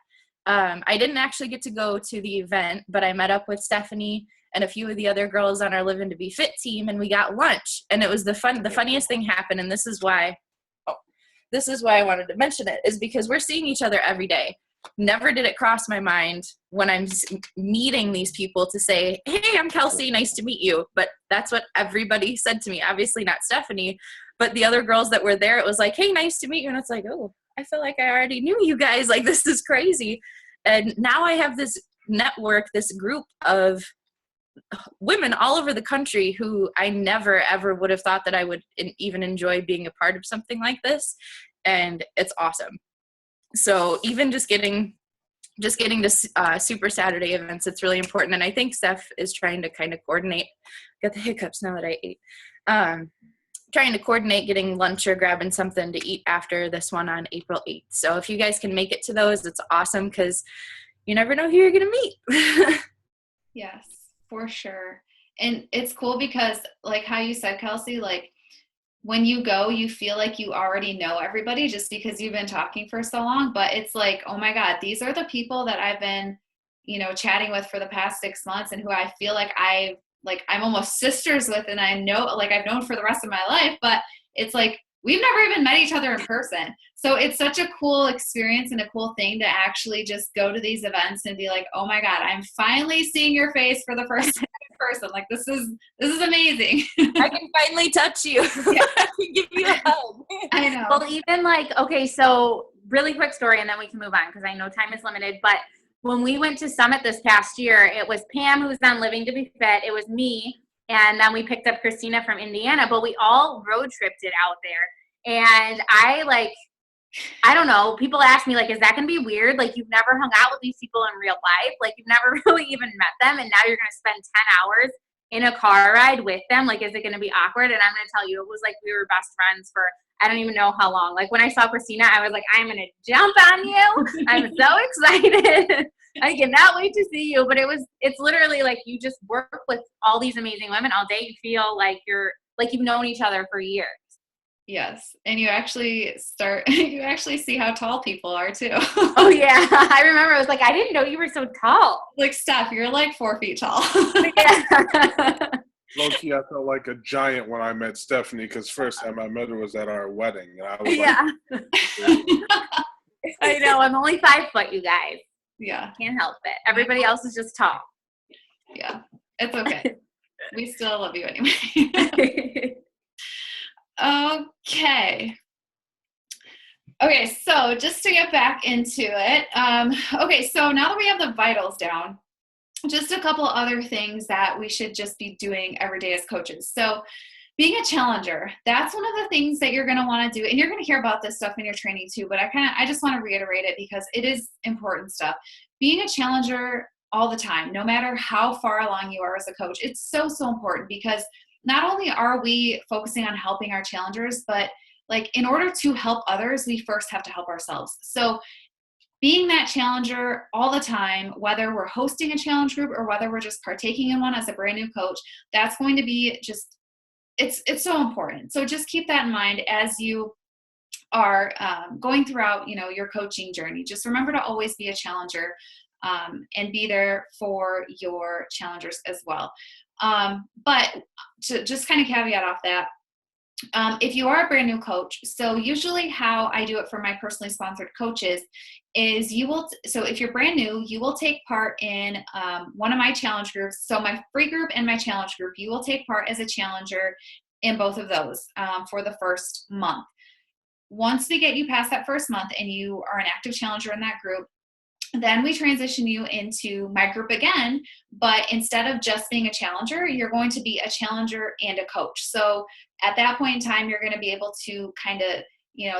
I didn't actually get to go to the event, but I met up with Stephanie and a few of the other girls on our Living to Be Fit team, and we got lunch. And it was the funniest thing happened, and this is why I wanted to mention it, is because we're seeing each other every day. Never did it cross my mind when I'm meeting these people to say, hey, I'm Kelsey, nice to meet you. But that's what everybody said to me. Obviously not Stephanie, but the other girls that were there, it was like, hey, nice to meet you. And it's like, oh, I feel like I already knew you guys. Like, this is crazy. And now I have this network, this group of women all over the country who I never, ever would have thought that I would even enjoy being a part of something like this. And it's awesome. So even just getting to Super Saturday events, it's really important. And I think Steph is trying to kind of coordinate, got the hiccups now that I ate, trying to coordinate getting lunch or grabbing something to eat after this one on April 8th. So if you guys can make it to those, it's awesome because you never know who you're going to meet. Yes, for sure. And it's cool because like how you said, Kelsey, like when you go, you feel like you already know everybody just because you've been talking for so long. But it's like, oh my God, these are the people that I've been, chatting with for the past 6 months and who I feel like I'm almost sisters with, and I know, like I've known for the rest of my life, but it's like, we've never even met each other in person. So it's such a cool experience and a cool thing to actually just go to these events and be like, oh my God, I'm finally seeing your face for the first time in person. Like, this is amazing. I can finally touch you. Yeah. I can give you a hug. I know. Well, even like, okay, so really quick story and then we can move on because I know time is limited, but when we went to Summit this past year, it was Pam who's on Living to Be Fit. It was me. And then we picked up Christina from Indiana, but we all road tripped it out there. And I don't know, people ask me, like, is that going to be weird? Like, you've never hung out with these people in real life. Like, you've never really even met them. And now you're going to spend 10 hours in a car ride with them. Like, is it going to be awkward? And I'm going to tell you, it was like we were best friends for, I don't even know how long. Like, when I saw Christina, I was like, I'm going to jump on you. I'm so excited. I cannot wait to see you. But it's literally like you just work with all these amazing women all day. You feel like you've known each other for years. Yes. And you actually see how tall people are too. Oh yeah. I remember I was like, I didn't know you were so tall. Like, Steph, you're like 4 feet tall. Yeah. Low-key, I felt like a giant when I met Stephanie because first time I met her was at our wedding. And I was I know. I'm only 5 foot, you guys. Yeah. Can't help it. Everybody else is just tall. Yeah. It's okay. We still love you anyway. Okay. Okay, so just to get back into it. Okay, so now that we have the vitals down, just a couple other things that we should just be doing every day as coaches. So being a challenger, that's one of the things that you're going to want to do. And you're going to hear about this stuff in your training too, but I just want to reiterate it because it is important stuff. Being a challenger all the time, no matter how far along you are as a coach, it's so, so important because not only are we focusing on helping our challengers, but like in order to help others, we first have to help ourselves. So being that challenger all the time, whether we're hosting a challenge group or whether we're just partaking in one as a brand new coach, that's going to be just, it's so important. So just keep that in mind as you are going throughout, your coaching journey. Just remember to always be a challenger and be there for your challengers as well. But to just kind of caveat off that, if you are a brand new coach, so usually how I do it for my personally sponsored coaches is so if you're brand new, you will take part in one of my challenge groups. So my free group and my challenge group, you will take part as a challenger in both of those for the first month. Once we get you past that first month and you are an active challenger in that group, then we transition you into my group again, but instead of just being a challenger, you're going to be a challenger and a coach. So at that point in time, you're going to be able to kind of,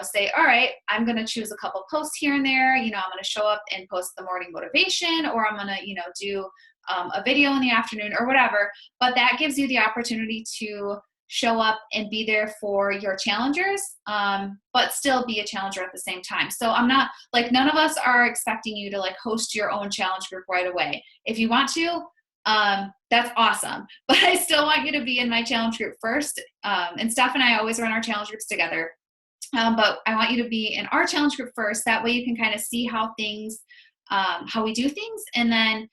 say, all right, I'm going to choose a couple posts here and there. I'm going to show up and post the morning motivation, or I'm going to, do a video in the afternoon or whatever. But that gives you the opportunity to show up and be there for your challengers, but still be a challenger at the same time. So I'm not none of us are expecting you to host your own challenge group right away. If you want to, that's awesome. But I still want you to be in my challenge group first. And Steph and I always run our challenge groups together. But I want you to be in our challenge group first. That way you can kind of see how we do things. And then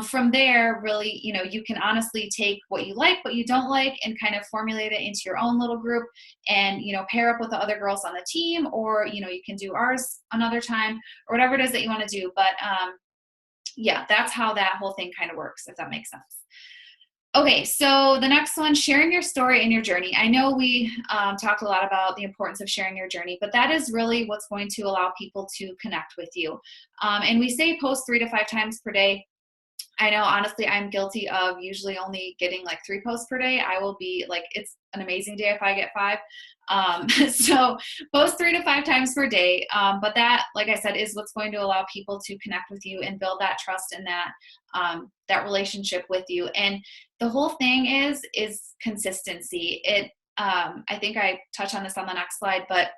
from there, really, you can honestly take what you like, what you don't like, and kind of formulate it into your own little group and, pair up with the other girls on the team, or, you can do ours another time or whatever it is that you want to do. But yeah, that's how that whole thing kind of works, if that makes sense. Okay, so the next one, sharing your story and your journey. I know we talked a lot about the importance of sharing your journey, but that is really what's going to allow people to connect with you. And we say post 3 to 5 times per day. I know, honestly, I'm guilty of usually only getting 3 posts per day. I will be it's an amazing day if I get 5. So post 3 to 5 times per day. But that, like I said, is what's going to allow people to connect with you and build that trust and that relationship with you. And the whole thing is consistency. I think I touch on this on the next slide, but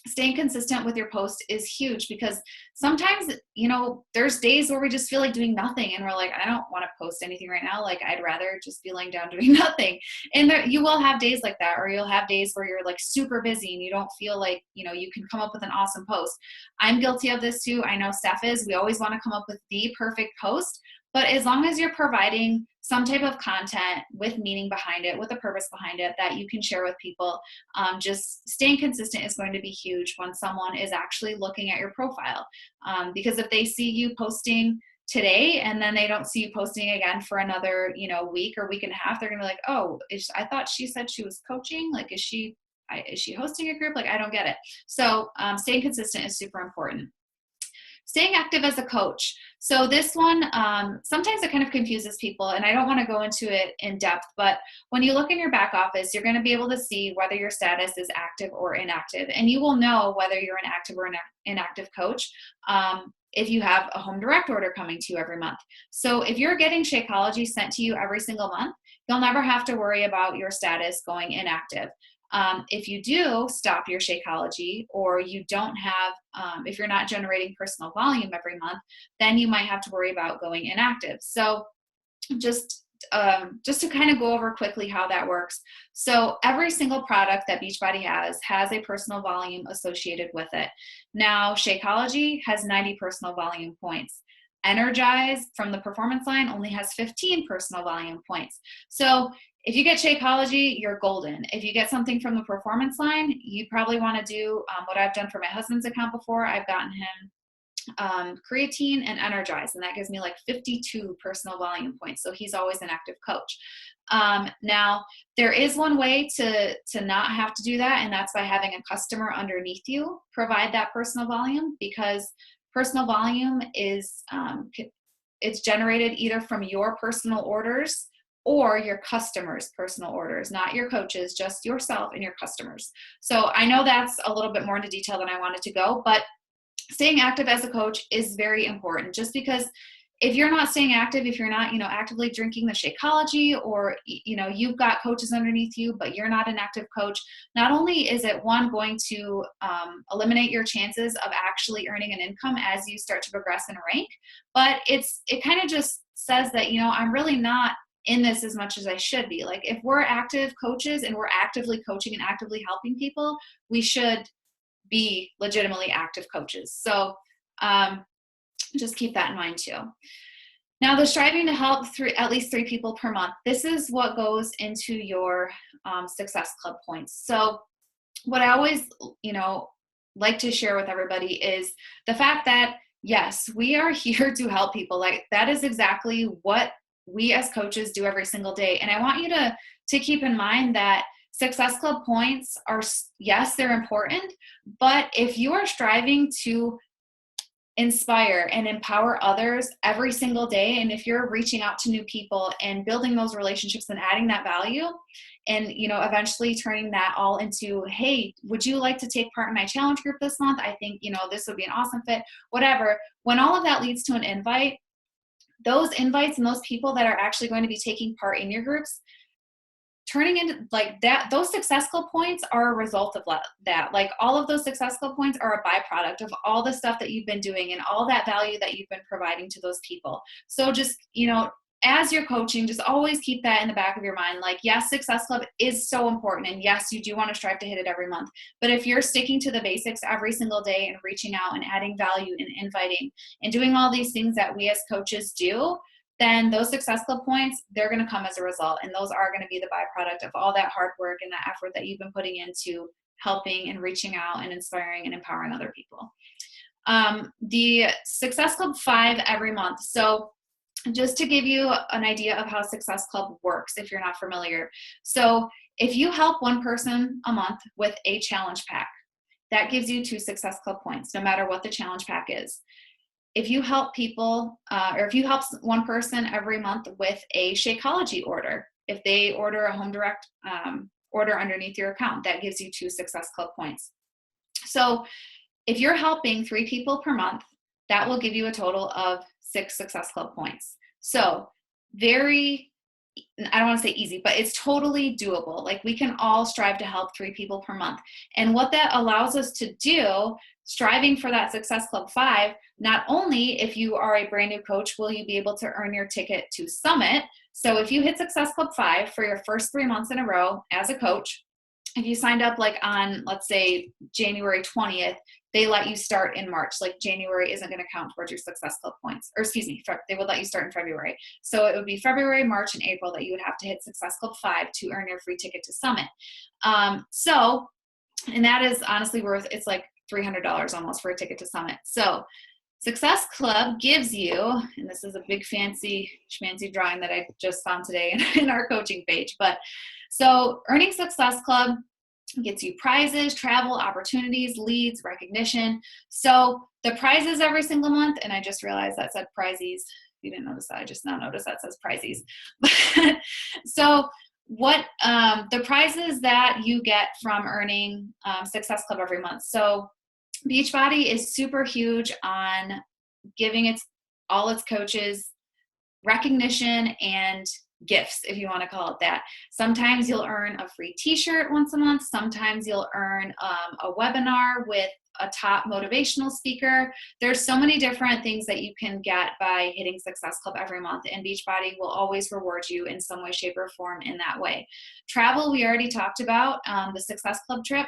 staying consistent with your post is huge because sometimes, there's days where we just feel like doing nothing and we're like, I don't want to post anything right now. I'd rather just be laying down doing nothing. And you will have days like that, or you'll have days where you're super busy and you don't feel like, you can come up with an awesome post. I'm guilty of this too. I know Steph is. We always want to come up with the perfect post. But as long as you're providing some type of content with meaning behind it, with a purpose behind it that you can share with people, just staying consistent is going to be huge when someone is actually looking at your profile. Because if they see you posting today and then they don't see you posting again for another, week or week and a half, they're going to be like, oh, I thought she said she was coaching. Is she hosting a group? I don't get it. So staying consistent is super important. Staying active as a coach. So this one, sometimes it kind of confuses people, and I don't want to go into it in depth, but when you look in your back office, you're going to be able to see whether your status is active or inactive, and you will know whether you're an active or an inactive coach if you have a home direct order coming to you every month. So if you're getting Shakeology sent to you every single month, you'll never have to worry about your status going inactive. If you do stop your Shakeology, or you don't have, if you're not generating personal volume every month, then you might have to worry about going inactive. So just to kind of go over quickly how that works. So every single product that Beachbody has a personal volume associated with it. Now, Shakeology has 90 personal volume points. Energize from the performance line only has 15 personal volume points. So if you get Shakeology, you're golden. If you get something from the performance line, you probably want to do what I've done for my husband's account before. I've gotten him creatine and Energize, and that gives me 52 personal volume points. So he's always an active coach. Now, there is one way to not have to do that, and that's by having a customer underneath you provide that personal volume, because personal volume is it's generated either from your personal orders or your customers' personal orders, not your coaches, just yourself and your customers. So I know that's a little bit more into detail than I wanted to go, but staying active as a coach is very important, just because if you're not staying active, if you're not, actively drinking the Shakeology, or, you've got coaches underneath you, but you're not an active coach, not only is it going to eliminate your chances of actually earning an income as you start to progress in rank, but it kind of just says that, I'm really not in this as much as I should be. Like, if we're active coaches and we're actively coaching and actively helping people, we should be legitimately active coaches. So just keep that in mind too. Now, the striving to help at least 3 people per month, this is what goes into your Success Club points. So what I always, like to share with everybody is the fact that, yes, we are here to help people. Like, that is exactly what we as coaches do every single day. And I want you to keep in mind that Success Club points are, yes, they're important, but if you are striving to inspire and empower others every single day, and if you're reaching out to new people and building those relationships and adding that value, and eventually turning that all into, hey, would you like to take part in my challenge group this month? I think this would be an awesome fit, whatever. When all of that leads to an invite, those invites and those people that are actually going to be taking part in your groups, turning into like that, those Success Club points are a result of that. Like, all of those Success Club points are a byproduct of all the stuff that you've been doing and all that value that you've been providing to those people. So just, as you're coaching, just always keep that in the back of your mind. Like, yes, Success Club is so important, and yes, you do want to strive to hit it every month. But if you're sticking to the basics every single day and reaching out and adding value and inviting and doing all these things that we as coaches do, then those Success Club points, they're going to come as a result. And those are going to be the byproduct of all that hard work and that effort that you've been putting into helping and reaching out and inspiring and empowering other people. The Success Club 5 every month. So just to give you an idea of how Success Club works, if you're not familiar. So if you help one person a month with a challenge pack, that gives you 2 Success Club points, no matter what the challenge pack is. If you help people, or if you help one person every month with a Shakeology order, if they order a home direct order underneath your account, that gives you 2 Success Club points. So if you're helping 3 people per month, that will give you a total of 6 Success Club points. So very, I don't want to say easy, but it's totally doable. Like, we can all strive to help 3 people per month. And what that allows us to do, striving for that Success Club 5, not only if you are a brand new coach, will you be able to earn your ticket to Summit. So if you hit Success Club 5 for your first 3 months in a row as a coach, if you signed up like on, let's say, January 20th, they let you start in March. Like, January isn't going to count towards your Success Club points. Or excuse me, they would let you start in February. So it would be February, March, and April that you would have to hit Success Club 5 to earn your free ticket to Summit. And that is honestly worth, it's like $300 almost for a ticket to Summit. So Success Club gives you, and this is a big fancy schmancy drawing that I just found today in our coaching page, but so earning Success Club gets you prizes, travel, opportunities, leads, recognition. So the prizes every single month, and I just realized that said prizes. If you didn't notice that, I just now noticed that says prizes. So what the prizes that you get from earning Success Club every month. So Beachbody is super huge on giving all its coaches recognition and gifts, if you want to call it that. Sometimes you'll earn a free t-shirt once a month. Sometimes you'll earn a webinar with a top motivational speaker. There's so many different things that you can get by hitting Success Club every month, and Beachbody will always reward you in some way, shape, or form in that way. Travel, we already talked about, the Success Club trip.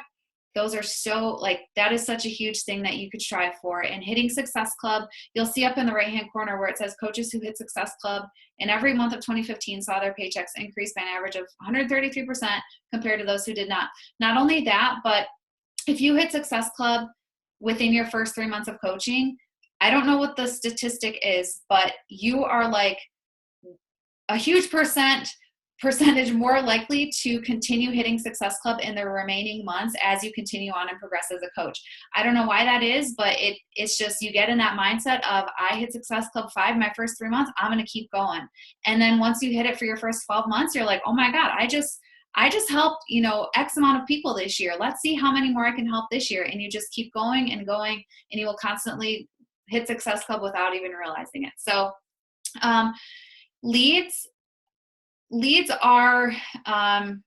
Those are so, that is such a huge thing that you could strive for. And hitting Success Club, you'll see up in the right-hand corner where it says coaches who hit Success Club in every month of 2015 saw their paychecks increase by an average of 133% compared to those who did not. Not only that, but if you hit Success Club within your first 3 months of coaching, I don't know what the statistic is, but you are like a huge percent percentage more likely to continue hitting Success Club in the remaining months as you continue on and progress as a coach. I don't know why that is, but it's just you get in that mindset of I hit Success Club 5 my first 3 months, I'm going to keep going. And then once you hit it for your first 12 months, you're like, oh my God, I just helped, X amount of people this year. Let's see how many more I can help this year. And you just keep going and going, and you will constantly hit Success Club without even realizing it. So leads are, I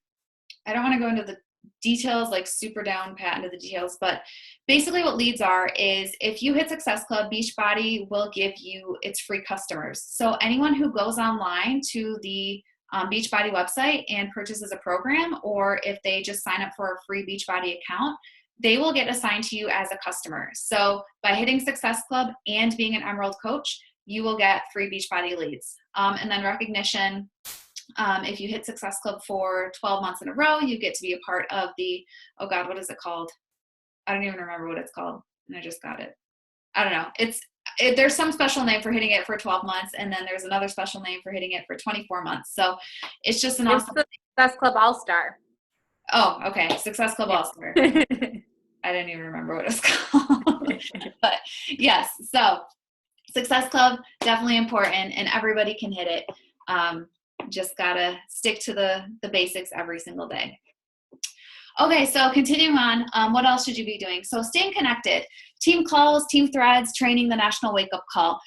don't want to go into the details, like super down pat into the details, but basically what leads are is if you hit Success Club, Beachbody will give you its free customers. So anyone who goes online to the Beachbody website and purchases a program, or if they just sign up for a free Beachbody account, they will get assigned to you as a customer. So by hitting Success Club and being an Emerald coach, you will get free Beachbody leads. And then recognition. If you hit Success Club for 12 months in a row, you get to be a part of the, oh God, what is it called? I don't even remember what it's called. And I just got it. I don't know. There's some special name for hitting it for 12 months. And then there's another special name for hitting it for 24 months. So it's just an awesome thing. Success Club All-Star. Oh, okay. Success Club All-Star. I didn't even remember what it's called. But yes, so Success Club, definitely important, and everybody can hit it. Just gotta stick to the basics every single day. Okay, so continuing on, what else should you be doing? So staying connected, team calls, team threads, training the National Wake Up Call.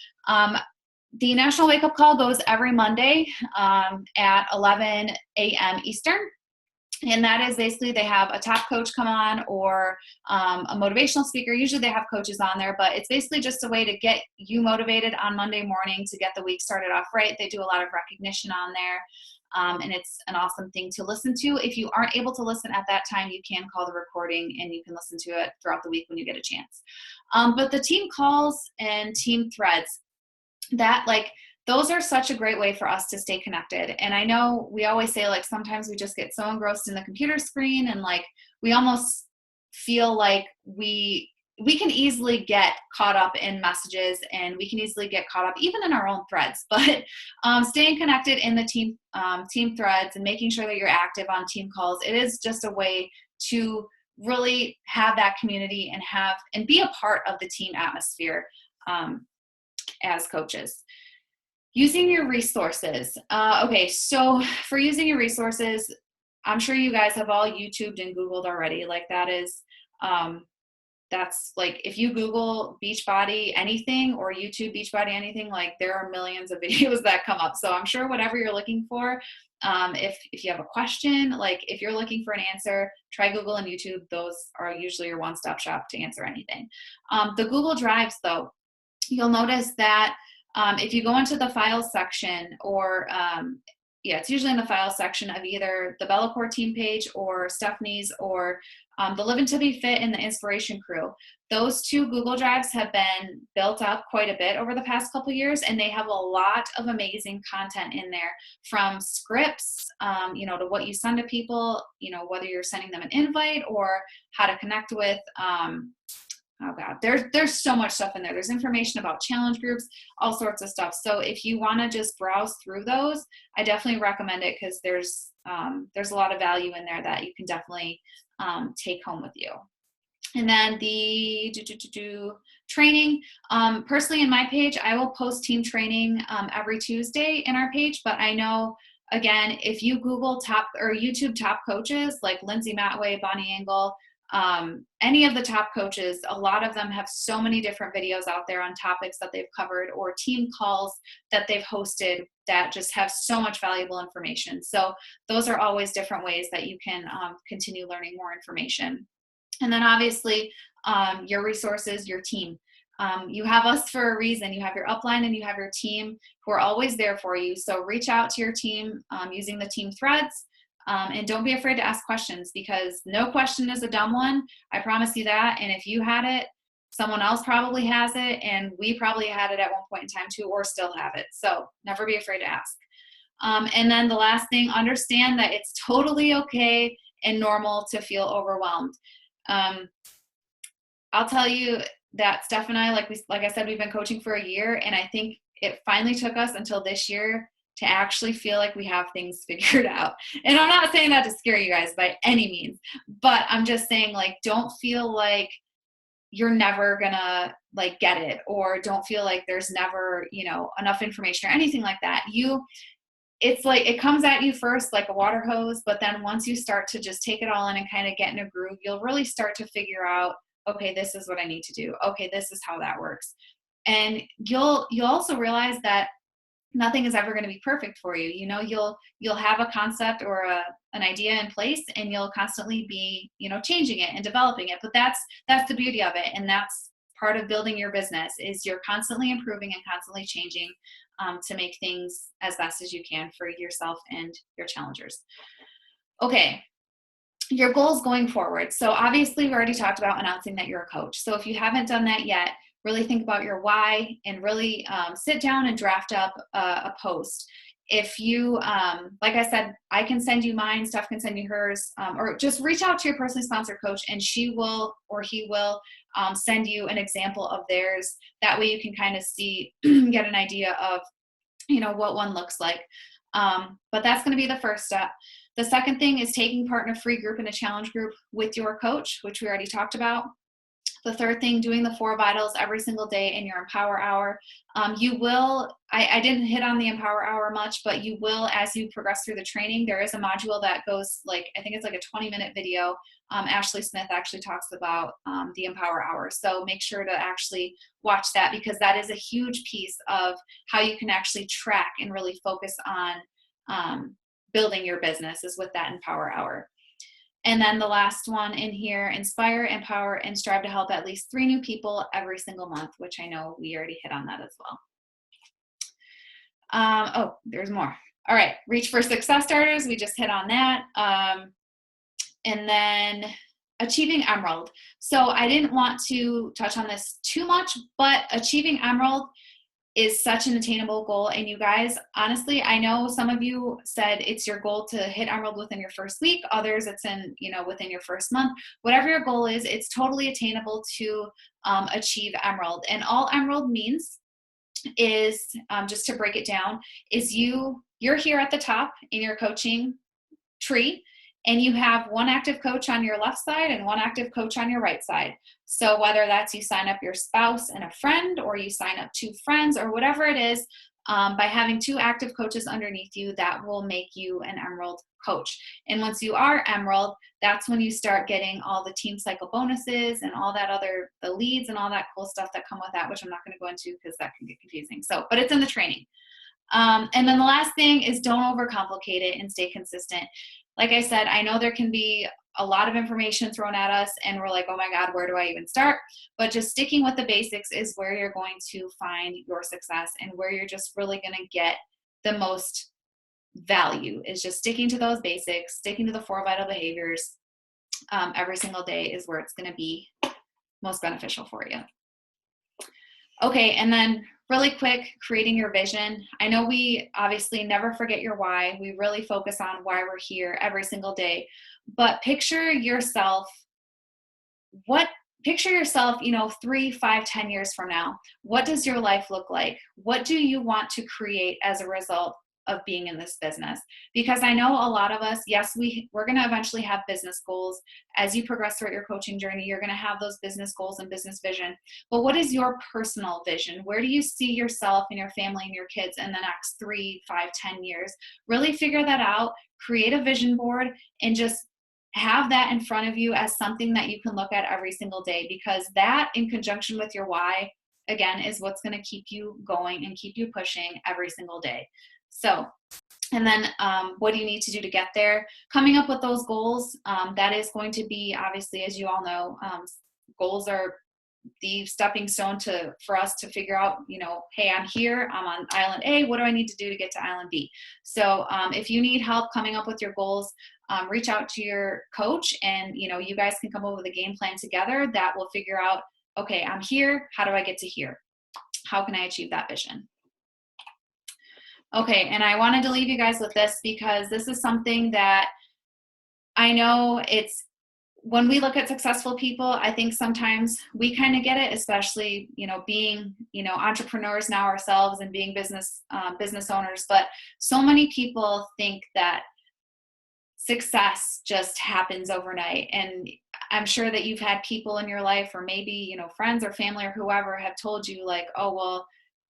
The National Wake Up Call goes every Monday at 11 a.m. Eastern. And that is basically they have a top coach come on or a motivational speaker. Usually they have coaches on there, but it's basically just a way to get you motivated on Monday morning to get the week started off right. They do a lot of recognition on there, and it's an awesome thing to listen to. If you aren't able to listen at that time, you can call the recording and you can listen to it throughout the week when you get a chance. But the team calls and team threads, those are such a great way for us to stay connected. And I know we always say, like, sometimes we just get so engrossed in the computer screen and like we almost feel like we can easily get caught up in messages, and we can easily get caught up even in our own threads. But staying connected in the team threads and making sure that you're active on team calls, it is just a way to really have that community and be a part of the team atmosphere as coaches. Using your resources. Okay, so for using your resources, I'm sure you guys have all YouTubed and Googled already. Like that's like, if you Google Beachbody anything or YouTube Beachbody anything, like there are millions of videos that come up. So I'm sure whatever you're looking for, if you have a question, like if you're looking for an answer, try Google and YouTube. Those are usually your one-stop shop to answer anything. The Google Drives though, you'll notice that if you go into the files section or, it's usually in the files section of either the Bellacore team page or Stephanie's or the Live to Be Fit and the Inspiration Crew. Those two Google Drives have been built up quite a bit over the past couple of years, and they have a lot of amazing content in there, from scripts, to what you send to people, whether you're sending them an invite or how to connect with, oh God, there's so much stuff in there. There's information about challenge groups, all sorts of stuff. So if you want to just browse through those, I definitely recommend it, because there's a lot of value in there that you can definitely take home with you. And then the training. Personally, in my page, I will post team training every Tuesday in our page. But I know, again, if you Google top or YouTube top coaches like Lindsay Matway, Bonnie Engel, any of the top coaches, a lot of them have so many different videos out there on topics that they've covered or team calls that they've hosted that just have so much valuable information. So those are always different ways that you can continue learning more information. And then obviously your resources, your team. You have us for a reason. You have your upline and you have your team who are always there for you. So reach out to your team using the team threads. And don't be afraid to ask questions, because no question is a dumb one. I promise you that. And if you had it, someone else probably has it, and we probably had it at one point in time too, or still have it. So never be afraid to ask. And then the last thing, understand that it's totally okay and normal to feel overwhelmed. I'll tell you that Steph and I, like I said, we've been coaching for a year, and I think it finally took us until this year to actually feel like we have things figured out. And I'm not saying that to scare you guys by any means, but I'm just saying, like, don't feel like you're never gonna like get it, or don't feel like there's never, you know, enough information or anything like that. It's like it comes at you first like a water hose, but then once you start to just take it all in and kind of get in a groove, you'll really start to figure out, okay, this is what I need to do. Okay, this is how that works. And you'll also realize that nothing is ever going to be perfect for you. You know, you'll have a concept or an idea in place, and you'll constantly be, you know, changing it and developing it. But that's the beauty of it, and that's part of building your business, is you're constantly improving and constantly changing to make things as best as you can for yourself and your challengers. Okay, your goals going forward. So obviously we already talked about announcing that you're a coach. So if you haven't done that yet, really think about your why, and really sit down and draft up a post. If you, like I said, I can send you mine, Steph can send you hers, or just reach out to your personally sponsored coach, and she will or he will send you an example of theirs. That way you can kind of see, get an idea of, you know, what one looks like. But that's going to be the first step. The second thing is taking part in a free group and a challenge group with your coach, which we already talked about. The third thing, doing the 4 vitals every single day in your Empower Hour. You will, I didn't hit on the Empower Hour much, but you will, as you progress through the training, there is a module that goes like, I think it's like a 20-minute video. Ashley Smith actually talks about the Empower Hour. So make sure to actually watch that, because that is a huge piece of how you can actually track and really focus on building your business, is with that Empower Hour. And then the last one in here, inspire, empower, and strive to help at least 3 new people every single month, which I know we already hit on that as well. Oh, there's more. All right, reach for success starters. We just hit on that. And then achieving Emerald. So I didn't want to touch on this too much, but achieving Emerald is such an attainable goal. And you guys, honestly, I know some of you said it's your goal to hit Emerald within your first week. Others, it's in, you know, within your first month. Whatever your goal is, it's totally attainable to achieve Emerald. And all Emerald means is, just to break it down, is you're here at the top in your coaching tree, and you have one active coach on your left side and one active coach on your right side. So whether that's you sign up your spouse and a friend, or you sign up 2 friends, or whatever it is, by having 2 active coaches underneath you, that will make you an Emerald coach. And once you are Emerald, that's when you start getting all the team cycle bonuses and all that other, the leads and all that cool stuff that come with that, which I'm not going to go into because that can get confusing. So, but it's in the training. And then the last thing is, don't overcomplicate it and stay consistent. Like I said, I know there can be a lot of information thrown at us and we're like, oh my God, where do I even start? But just sticking with the basics is where you're going to find your success, and where you're just really going to get the most value, is just sticking to those basics, sticking to the 4 vital behaviors every single day is where it's going to be most beneficial for you. Okay, and then really quick, creating your vision. I know we obviously never forget your why. We really focus on why we're here every single day. But picture yourself, you know, 3, 5, 10 years from now. What does your life look like? What do you want to create as a result of being in this business? Because I know a lot of us, yes, we're going to eventually have business goals. As you progress throughout your coaching journey, you're going to have those business goals and business vision. But what is your personal vision? Where do you see yourself and your family and your kids in the next 3, 5, 10 years? Really figure that out, create a vision board, and just have that in front of you as something that you can look at every single day, because that, in conjunction with your why, again, is what's going to keep you going and keep you pushing every single day. So, and then what do you need to do to get there? Coming up with those goals, that is going to be, obviously, as you all know, goals are the stepping stone for us to figure out, you know, hey, I'm here, I'm on island A, what do I need to do to get to island B? So if you need help coming up with your goals, reach out to your coach, and, you know, you guys can come up with a game plan together that will figure out, okay, I'm here, how do I get to here? How can I achieve that vision? Okay, and I wanted to leave you guys with this, because this is something that I know when we look at successful people, I think sometimes we kind of get it, especially, being, entrepreneurs now ourselves and being business owners. But so many people think that success just happens overnight. And I'm sure that you've had people in your life, or maybe, friends or family or whoever, have told you like, oh, well,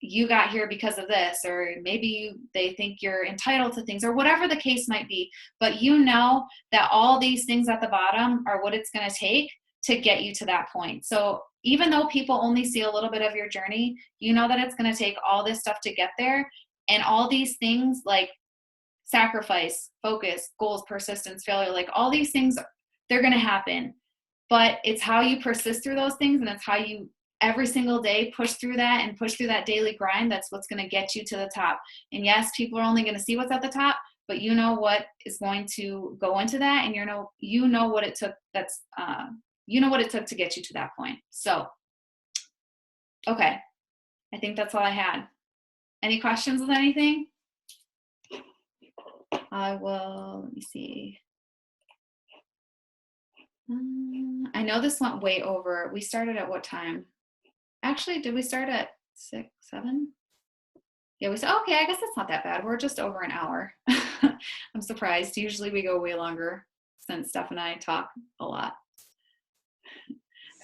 you got here because of this, or maybe they think you're entitled to things, or whatever the case might be. But that all these things at the bottom are what it's going to take to get you to that point. So even though people only see a little bit of your journey, that it's going to take all this stuff to get there. And all these things like sacrifice, focus, goals, persistence, failure, like all these things, they're going to happen. But it's how you persist through those things, and it's how you every single day push through that and push through that daily grind. That's what's going to get you to the top. And yes, people are only going to see what's at the top, but what is going to go into that, and what it took. What it took to get you to that point. So, okay, I think that's all I had. Any questions with anything? Let me see. I know this went way over. We started at what time? Actually, did we start at 6, 7? Yeah, we said, okay, I guess that's not that bad. We're just over an hour. I'm surprised. Usually we go way longer, since Steph and I talk a lot.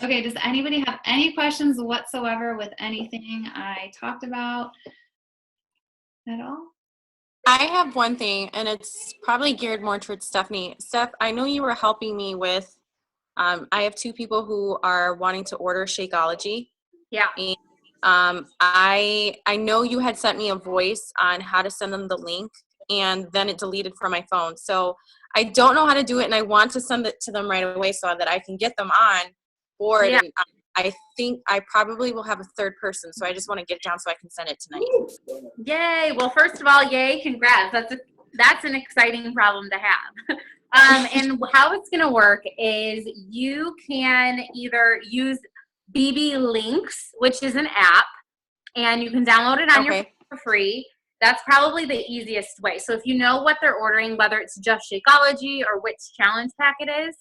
Okay, does anybody have any questions whatsoever with anything I talked about at all? I have one thing, and it's probably geared more towards Stephanie. Steph, I know you were helping me with, I have 2 people who are wanting to order Shakeology. Yeah. And I know you had sent me a voice on how to send them the link, and then it deleted from my phone. So I don't know how to do it, and I want to send it to them right away so that I can get them on board. Yeah. And I think I probably will have a 3rd person, so I just want to get it down so I can send it tonight. Yay. Well, first of all, yay, congrats. That's an exciting problem to have. And how it's going to work is you can either use BB Links, which is an app, and you can download it on your phone for free. That's probably the easiest way. So if you know what they're ordering, whether it's just Shakeology or which challenge pack it is,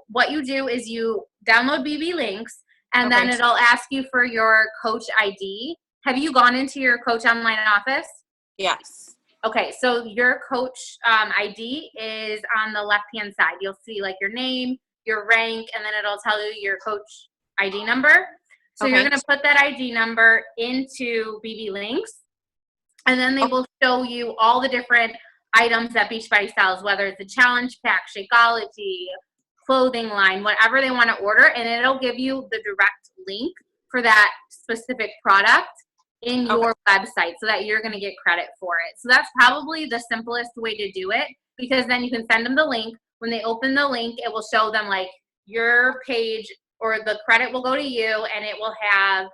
what you do is you download BB Links, and then it'll ask you for your coach ID. Have you gone into your coach online office? Yes. Okay, so your coach ID is on the left-hand side. You'll see like your name, your rank, and then it'll tell you your coach ID number. So you're going to put that ID number into BB Links, and then they will show you all the different items that Beachbody sells, whether it's a challenge pack, Shakeology, clothing line, whatever they want to order, and it'll give you the direct link for that specific product in your website so that you're going to get credit for it. So that's probably the simplest way to do it, because then you can send them the link. When they open the link, it will show them like your page, or the credit will go to you, and it will have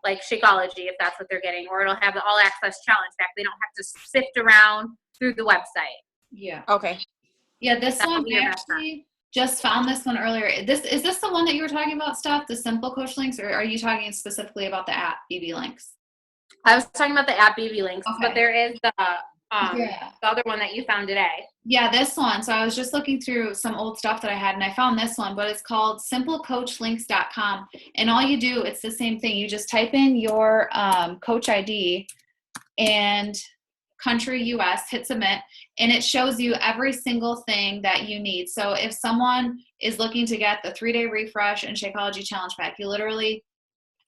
like Shakeology if that's what they're getting, or it'll have the all access challenge pack. They don't have to sift around through the website. Yeah. Okay. Yeah, this one, I actually just found this one earlier. Is this the one that you were talking about, Steph, the simple coach links, or are you talking specifically about the app BB Links? I was talking about the app BB Links, but there is the other one that you found today. Yeah, this one. So I was just looking through some old stuff that I had, and I found this one, but it's called simplecoachlinks.com. And all you do, it's the same thing. You just type in your coach ID and country US, hit submit, and it shows you every single thing that you need. So if someone is looking to get the 3-day refresh and Shakeology challenge pack, you literally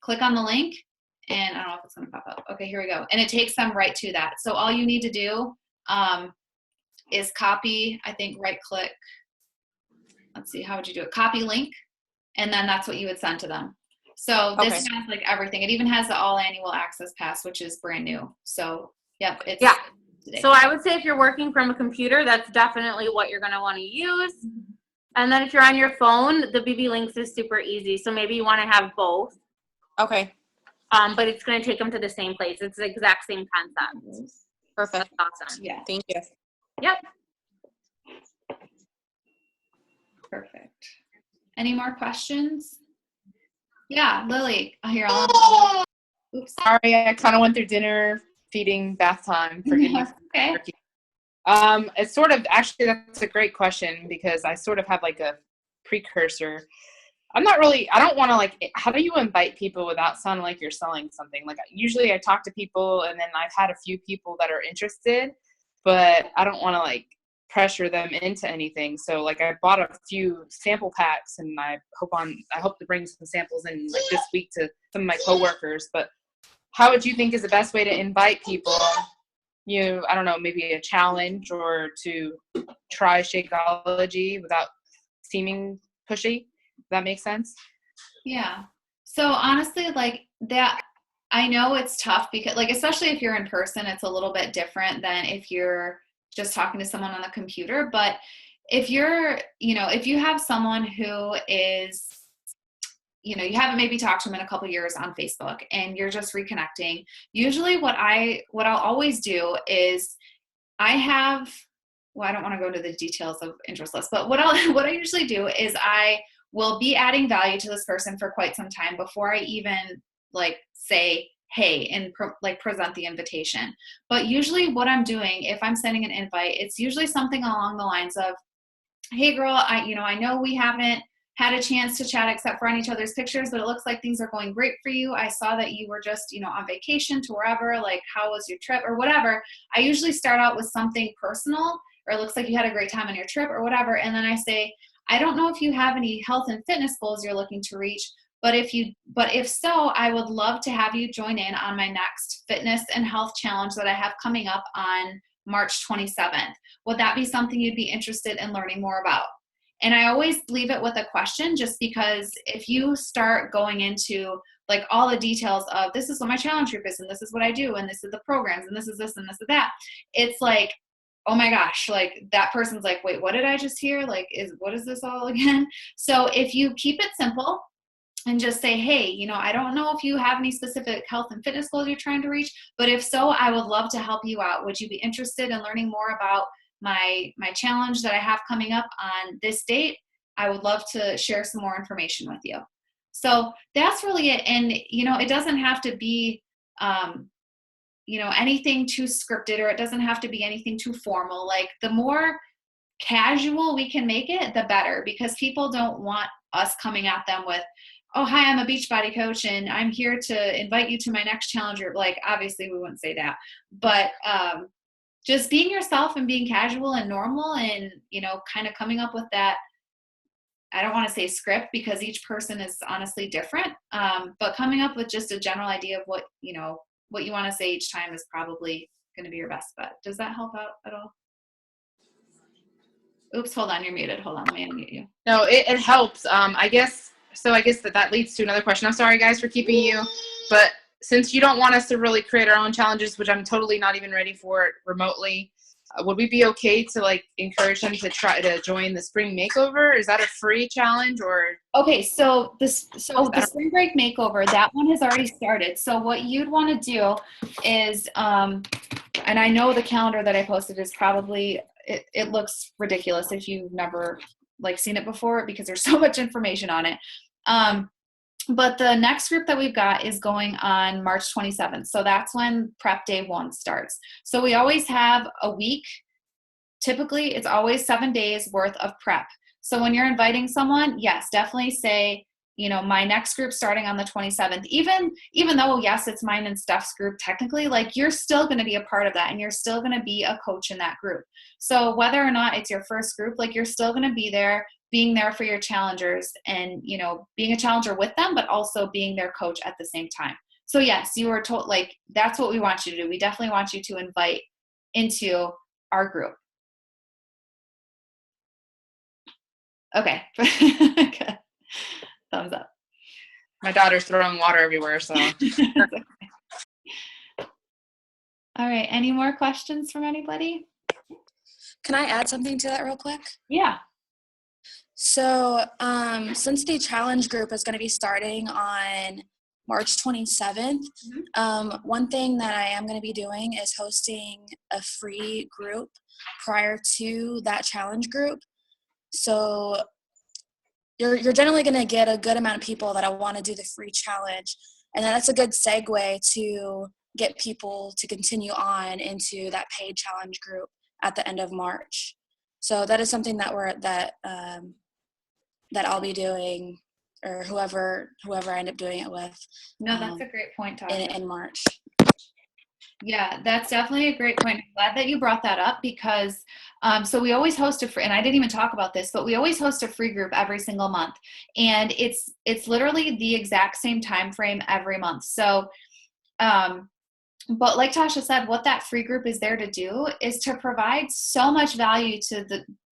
click on the link, and I don't know if it's going to pop up. Okay, here we go. And it takes them right to that. So all you need to do is copy, I think right click. Let's see, how would you do it? Copy link, and then that's what you would send to them. So this has like everything. It even has the all annual access pass, which is brand new. So yep, it's today. So I would say if you're working from a computer, that's definitely what you're going to want to use. And then if you're on your phone, the BB Links is super easy. So maybe you want to have both. Okay. But it's going to take them to the same place. It's the exact same concept. Perfect. That's awesome. Yeah. Thank you. Yep. Perfect. Any more questions? Yeah, Lily. Here, oops. Sorry, I kind of went through dinner, feeding, bath time. Forgive me. Okay. It's sort of, actually, that's a great question, because I sort of have like a precursor. I don't want to like, how do you invite people without sounding like you're selling something? Like usually I talk to people and then I've had a few people that are interested, but I don't want to like pressure them into anything. So like I bought a few sample packs and I hope to bring some samples in like this week to some of my coworkers. But how would you think is the best way to invite people? I don't know, maybe a challenge or to try Shakeology without seeming pushy. Does that make sense? Yeah. So honestly, like that, I know it's tough because like, especially if you're in person, it's a little bit different than if you're just talking to someone on the computer. But if you're, if you have someone who is, you haven't maybe talked to them in a couple years on Facebook and you're just reconnecting, usually what I'll always do is I don't want to go into the details of interest lists, but what I usually do is I will be adding value to this person for quite some time before I even like say, hey, and present the invitation. But usually what I'm doing, if I'm sending an invite, it's usually something along the lines of, hey girl, I know we haven't had a chance to chat except for on each other's pictures, but it looks like things are going great for you. I saw that you were just, on vacation to wherever, like how was your trip or whatever. I usually start out with something personal, or it looks like you had a great time on your trip or whatever. And then I say, I don't know if you have any health and fitness goals you're looking to reach, but if so, I would love to have you join in on my next fitness and health challenge that I have coming up on March 27th. Would that be something you'd be interested in learning more about? And I always leave it with a question, just because if you start going into like all the details of this is what my challenge group is, and this is what I do, and this is the programs, and this is this, and this is that, it's like, oh my gosh, like that person's like, wait, what did I just hear? Like, what is this all again? So if you keep it simple and just say, hey, I don't know if you have any specific health and fitness goals you're trying to reach, but if so, I would love to help you out. Would you be interested in learning more about my challenge that I have coming up on this date? I would love to share some more information with you. So that's really it. And, it doesn't have to be, anything too scripted, or it doesn't have to be anything too formal. Like the more casual we can make it, the better, because people don't want us coming at them with, oh, hi, I'm a Beachbody coach and I'm here to invite you to my next challenge. Like, obviously we wouldn't say that, but, just being yourself and being casual and normal and, kind of coming up with that, I don't want to say script because each person is honestly different, but coming up with just a general idea of what you want to say each time is probably going to be your best bet. Does that help out at all? Oops, hold on, you're muted. Hold on, let me unmute you. No, it helps. I guess that leads to another question. I'm sorry guys for keeping you, but since you don't want us to really create our own challenges, which I'm totally not even ready for it remotely, would we be okay to like encourage them to try to join the spring makeover? Is that a free challenge or? Okay, so the spring break makeover, that one has already started. So what you'd want to do is, and I know the calendar that I posted is probably, it looks ridiculous if you've never like seen it before because there's so much information on it. But the next group that we've got is going on March 27th. So that's when prep day 1 starts. So we always have a week. Typically, it's always 7 days worth of prep. So when you're inviting someone, yes, definitely say, my next group starting on the 27th, even though, yes, it's mine and Steph's group, technically, like you're still going to be a part of that and you're still going to be a coach in that group. So whether or not it's your first group, like you're still going to be there, being there for your challengers and, being a challenger with them, but also being their coach at the same time. So yes, you were told, like, that's what we want you to do. We definitely want you to invite into our group. Okay. Good. Thumbs up. My daughter's throwing water everywhere, so. All right. Any more questions from anybody? Can I add something to that real quick? Yeah. So since the challenge group is going to be starting on March 27th, one thing that I am going to be doing is hosting a free group prior to that challenge group. So you're generally going to get a good amount of people that want to do the free challenge. And that's a good segue to get people to continue on into that paid challenge group at the end of March. So that is something that that I'll be doing, or whoever I end up doing it with. No, that's a great point, Tasha. In March. Yeah, that's definitely a great point. I'm glad that you brought that up because, so we always host a free, and I didn't even talk about this, but we always host a free group every single month, and it's literally the exact same time frame every month. So, but like Tasha said, what that free group is there to do is to provide so much value to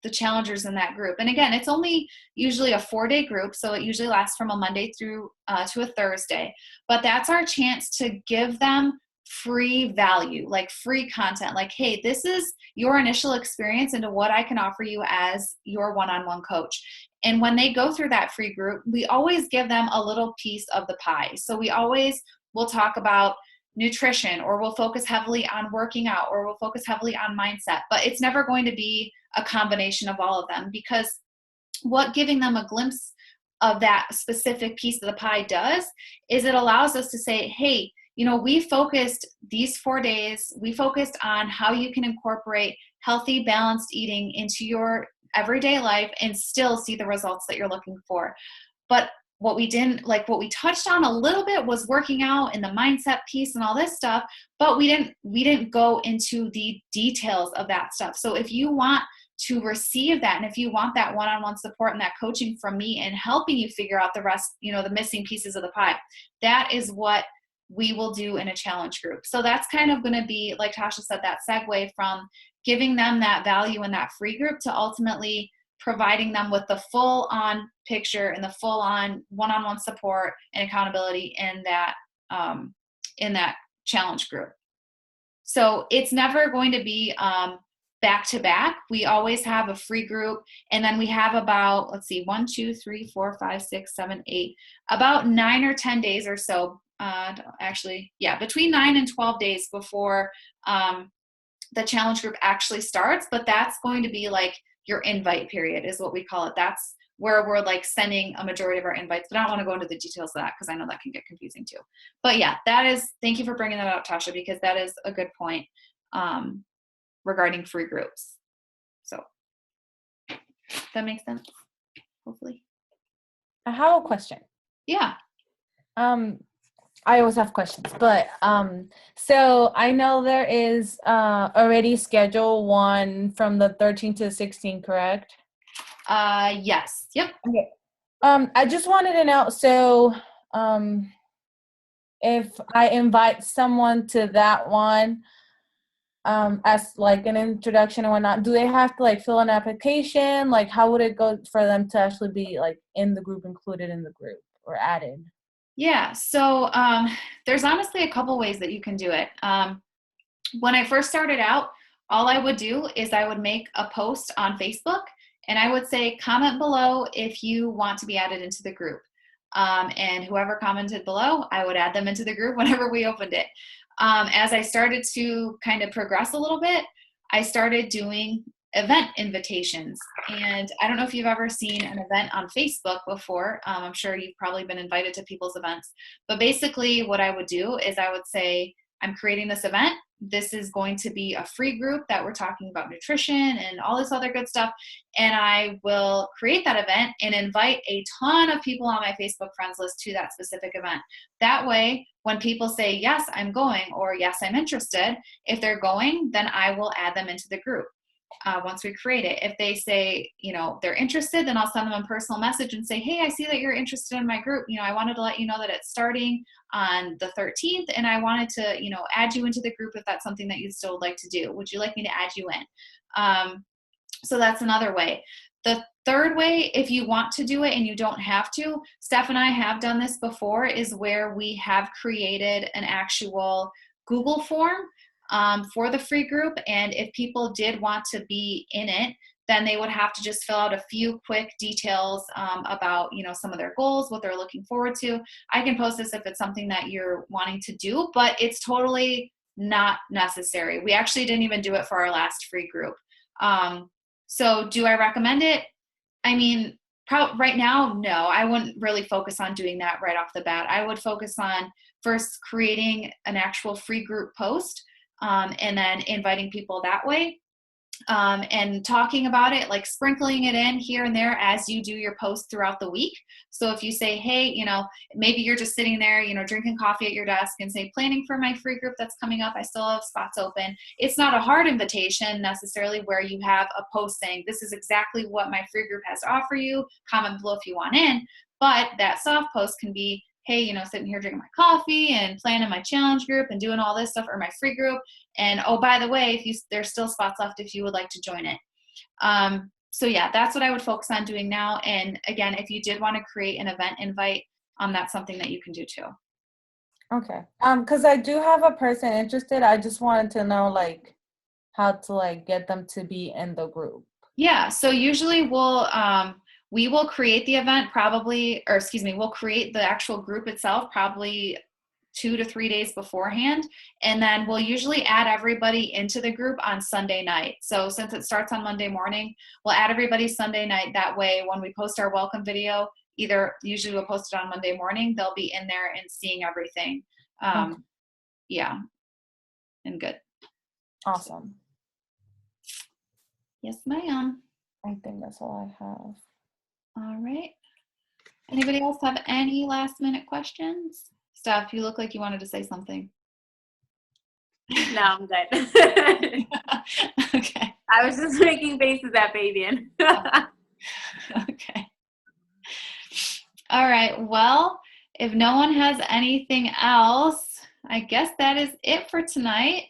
the challengers in that group. And again, it's only usually a 4-day group, so it usually lasts from a Monday through to a Thursday. But that's our chance to give them free value, like free content, like, hey, this is your initial experience into what I can offer you as your one-on-one coach. And when they go through that free group, we always give them a little piece of the pie. So we always will talk about nutrition, or we'll focus heavily on working out, or we'll focus heavily on mindset, but it's never going to be a combination of all of them, because what giving them a glimpse of that specific piece of the pie does is it allows us to say, hey, you know, we focused these 4 days, we focused on how you can incorporate healthy, balanced eating into your everyday life and still see the results that you're looking for. But what we didn't, like what we touched on a little bit was working out and the mindset piece and all this stuff, but we didn't go into the details of that stuff. So if you want to receive that, and if you want that one-on-one support and that coaching from me and helping you figure out the rest, you know, the missing pieces of the pie, that is what we will do in a challenge group. So that's kind of going to be, like Tasha said, that segue from giving them that value in that free group to ultimately providing them with the full-on picture and the full-on one-on-one support and accountability in that challenge group. So it's never going to be back-to-back. We always have a free group, and then we have about, let's see, 1, 2, 3, 4, 5, 6, 7, 8, about 9 or 10 days or so. Actually, yeah, between 9 and 12 days before the challenge group actually starts, but that's going to be like your invite period is what we call it. That's where we're like sending a majority of our invites, but I don't want to go into the details of that because I know that can get confusing too. But yeah, thank you for bringing that up, Tasha, because that is a good point regarding free groups. So that makes sense, hopefully. I have a question. Yeah. I always have questions, but so I know there is already scheduled one from the 13th to the 16th, correct? Yes. Yep. Okay. I just wanted to know, so if I invite someone to that one as like an introduction and whatnot, do they have to like fill an application? Like how would it go for them to actually be like in the group, included in the group or added? Yeah, so there's honestly a couple ways that you can do it. When I first started out, all I would do is I would make a post on Facebook, and I would say, comment below if you want to be added into the group. And whoever commented below, I would add them into the group whenever we opened it. As I started to kind of progress a little bit, I started doing event invitations. And I don't know if you've ever seen an event on Facebook before. I'm sure you've probably been invited to people's events. But basically what I would do is I would say, I'm creating this event. This is going to be a free group that we're talking about nutrition and all this other good stuff. And I will create that event and invite a ton of people on my Facebook friends list to that specific event. That way, when people say, yes, I'm going, or yes, I'm interested, if they're going, then I will add them into the group. Once we create it. If they say, you know, they're interested, then I'll send them a personal message and say, hey, I see that you're interested in my group. You know, I wanted to let you know that it's starting on the 13th, and I wanted to, you know, add you into the group if that's something that you still would like to do. Would you like me to add you in? So that's another way. The third way, if you want to do it and you don't have to, Steph and I have done this before, is where we have created an actual Google form for the free group. And if people did want to be in it, then they would have to just fill out a few quick details about, you know, some of their goals, what they're looking forward to. I can post this if it's something that you're wanting to do, but it's totally not necessary. We actually didn't even do it for our last free group. So do I recommend it? I mean, right now, no, I wouldn't really focus on doing that right off the bat. I would focus on first creating an actual free group post and then inviting people that way. and talking about it, like sprinkling it in here and there as you do your posts throughout the week. So if you say, hey, you know, maybe you're just sitting there, you know, drinking coffee at your desk and say, planning for my free group that's coming up, I still have spots open. It's not a hard invitation necessarily where you have a post saying, this is exactly what my free group has to offer you. Comment below if you want in. But that soft post can be, hey, you know, sitting here drinking my coffee and planning my challenge group and doing all this stuff, or my free group. And oh, by the way, there's still spots left if you would like to join it. So yeah, that's what I would focus on doing now. And again, if you did want to create an event invite, that's something that you can do too. Okay. Because I do have a person interested. I just wanted to know like how to like get them to be in the group. Yeah. So usually we will create the event we'll create the actual group itself probably 2 to 3 days beforehand. And then we'll usually add everybody into the group on Sunday night. So since it starts on Monday morning, we'll add everybody Sunday night. That way, when we post our welcome video, usually we'll post it on Monday morning, they'll be in there and seeing everything. Okay. Yeah. And good. Awesome. Yes, ma'am. I think that's all I have. All right. Anybody else have any last minute questions? Steph, you look like you wanted to say something. No, I'm good. Okay. I was just making faces at Fabian. Okay. All right. Well, if no one has anything else, I guess that is it for tonight.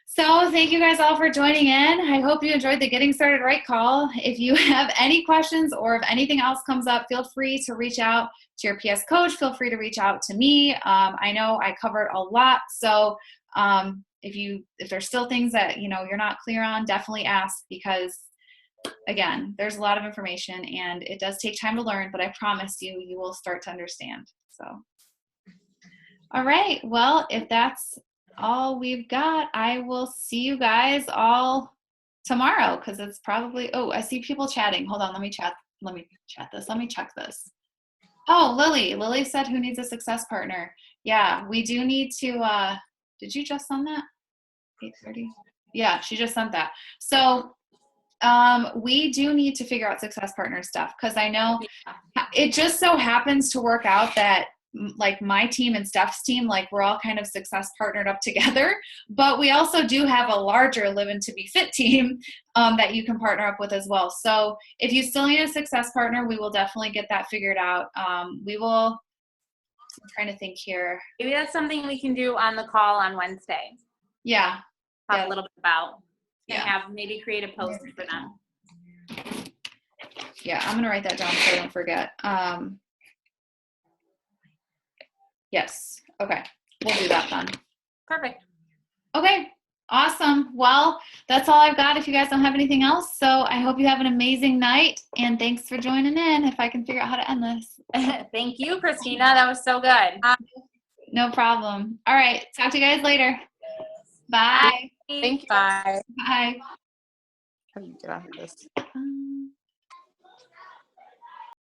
So thank you guys all for joining in. I hope you enjoyed the Getting Started Right call. If you have any questions or if anything else comes up, feel free to reach out to your PS coach. Feel free to reach out to me. I know I covered a lot. So if there's still things that you're not clear on, definitely ask, because again, there's a lot of information and it does take time to learn, but I promise you will start to understand. So, all right. Well, if that's all we've got, I will see you guys all tomorrow, because it's probably, I see people chatting. Hold on, let me check this. Oh, Lily said, who needs a success partner? Yeah, we do need to, did you just send that? 8:30? Yeah, she just sent that. So we do need to figure out success partner stuff, because I know it just so happens to work out that like my team and Steph's team, like we're all kind of success partnered up together, but we also do have a larger Living to Be Fit team that you can partner up with as well. So if you still need a success partner, we will definitely get that figured out. I'm trying to think here. Maybe that's something we can do on the call on Wednesday. Yeah. Talk a little bit about. Yeah. Maybe create a post for them. Yeah, I'm gonna write that down so I don't forget. Yes. Okay. We'll do that then. Perfect. Okay. Awesome. Well, that's all I've got if you guys don't have anything else. So I hope you have an amazing night, and thanks for joining in, if I can figure out how to end this. Thank you, Christina. That was so good. No problem. All right. Talk to you guys later. Bye. Thank you. Bye. Bye. How do you get out of this?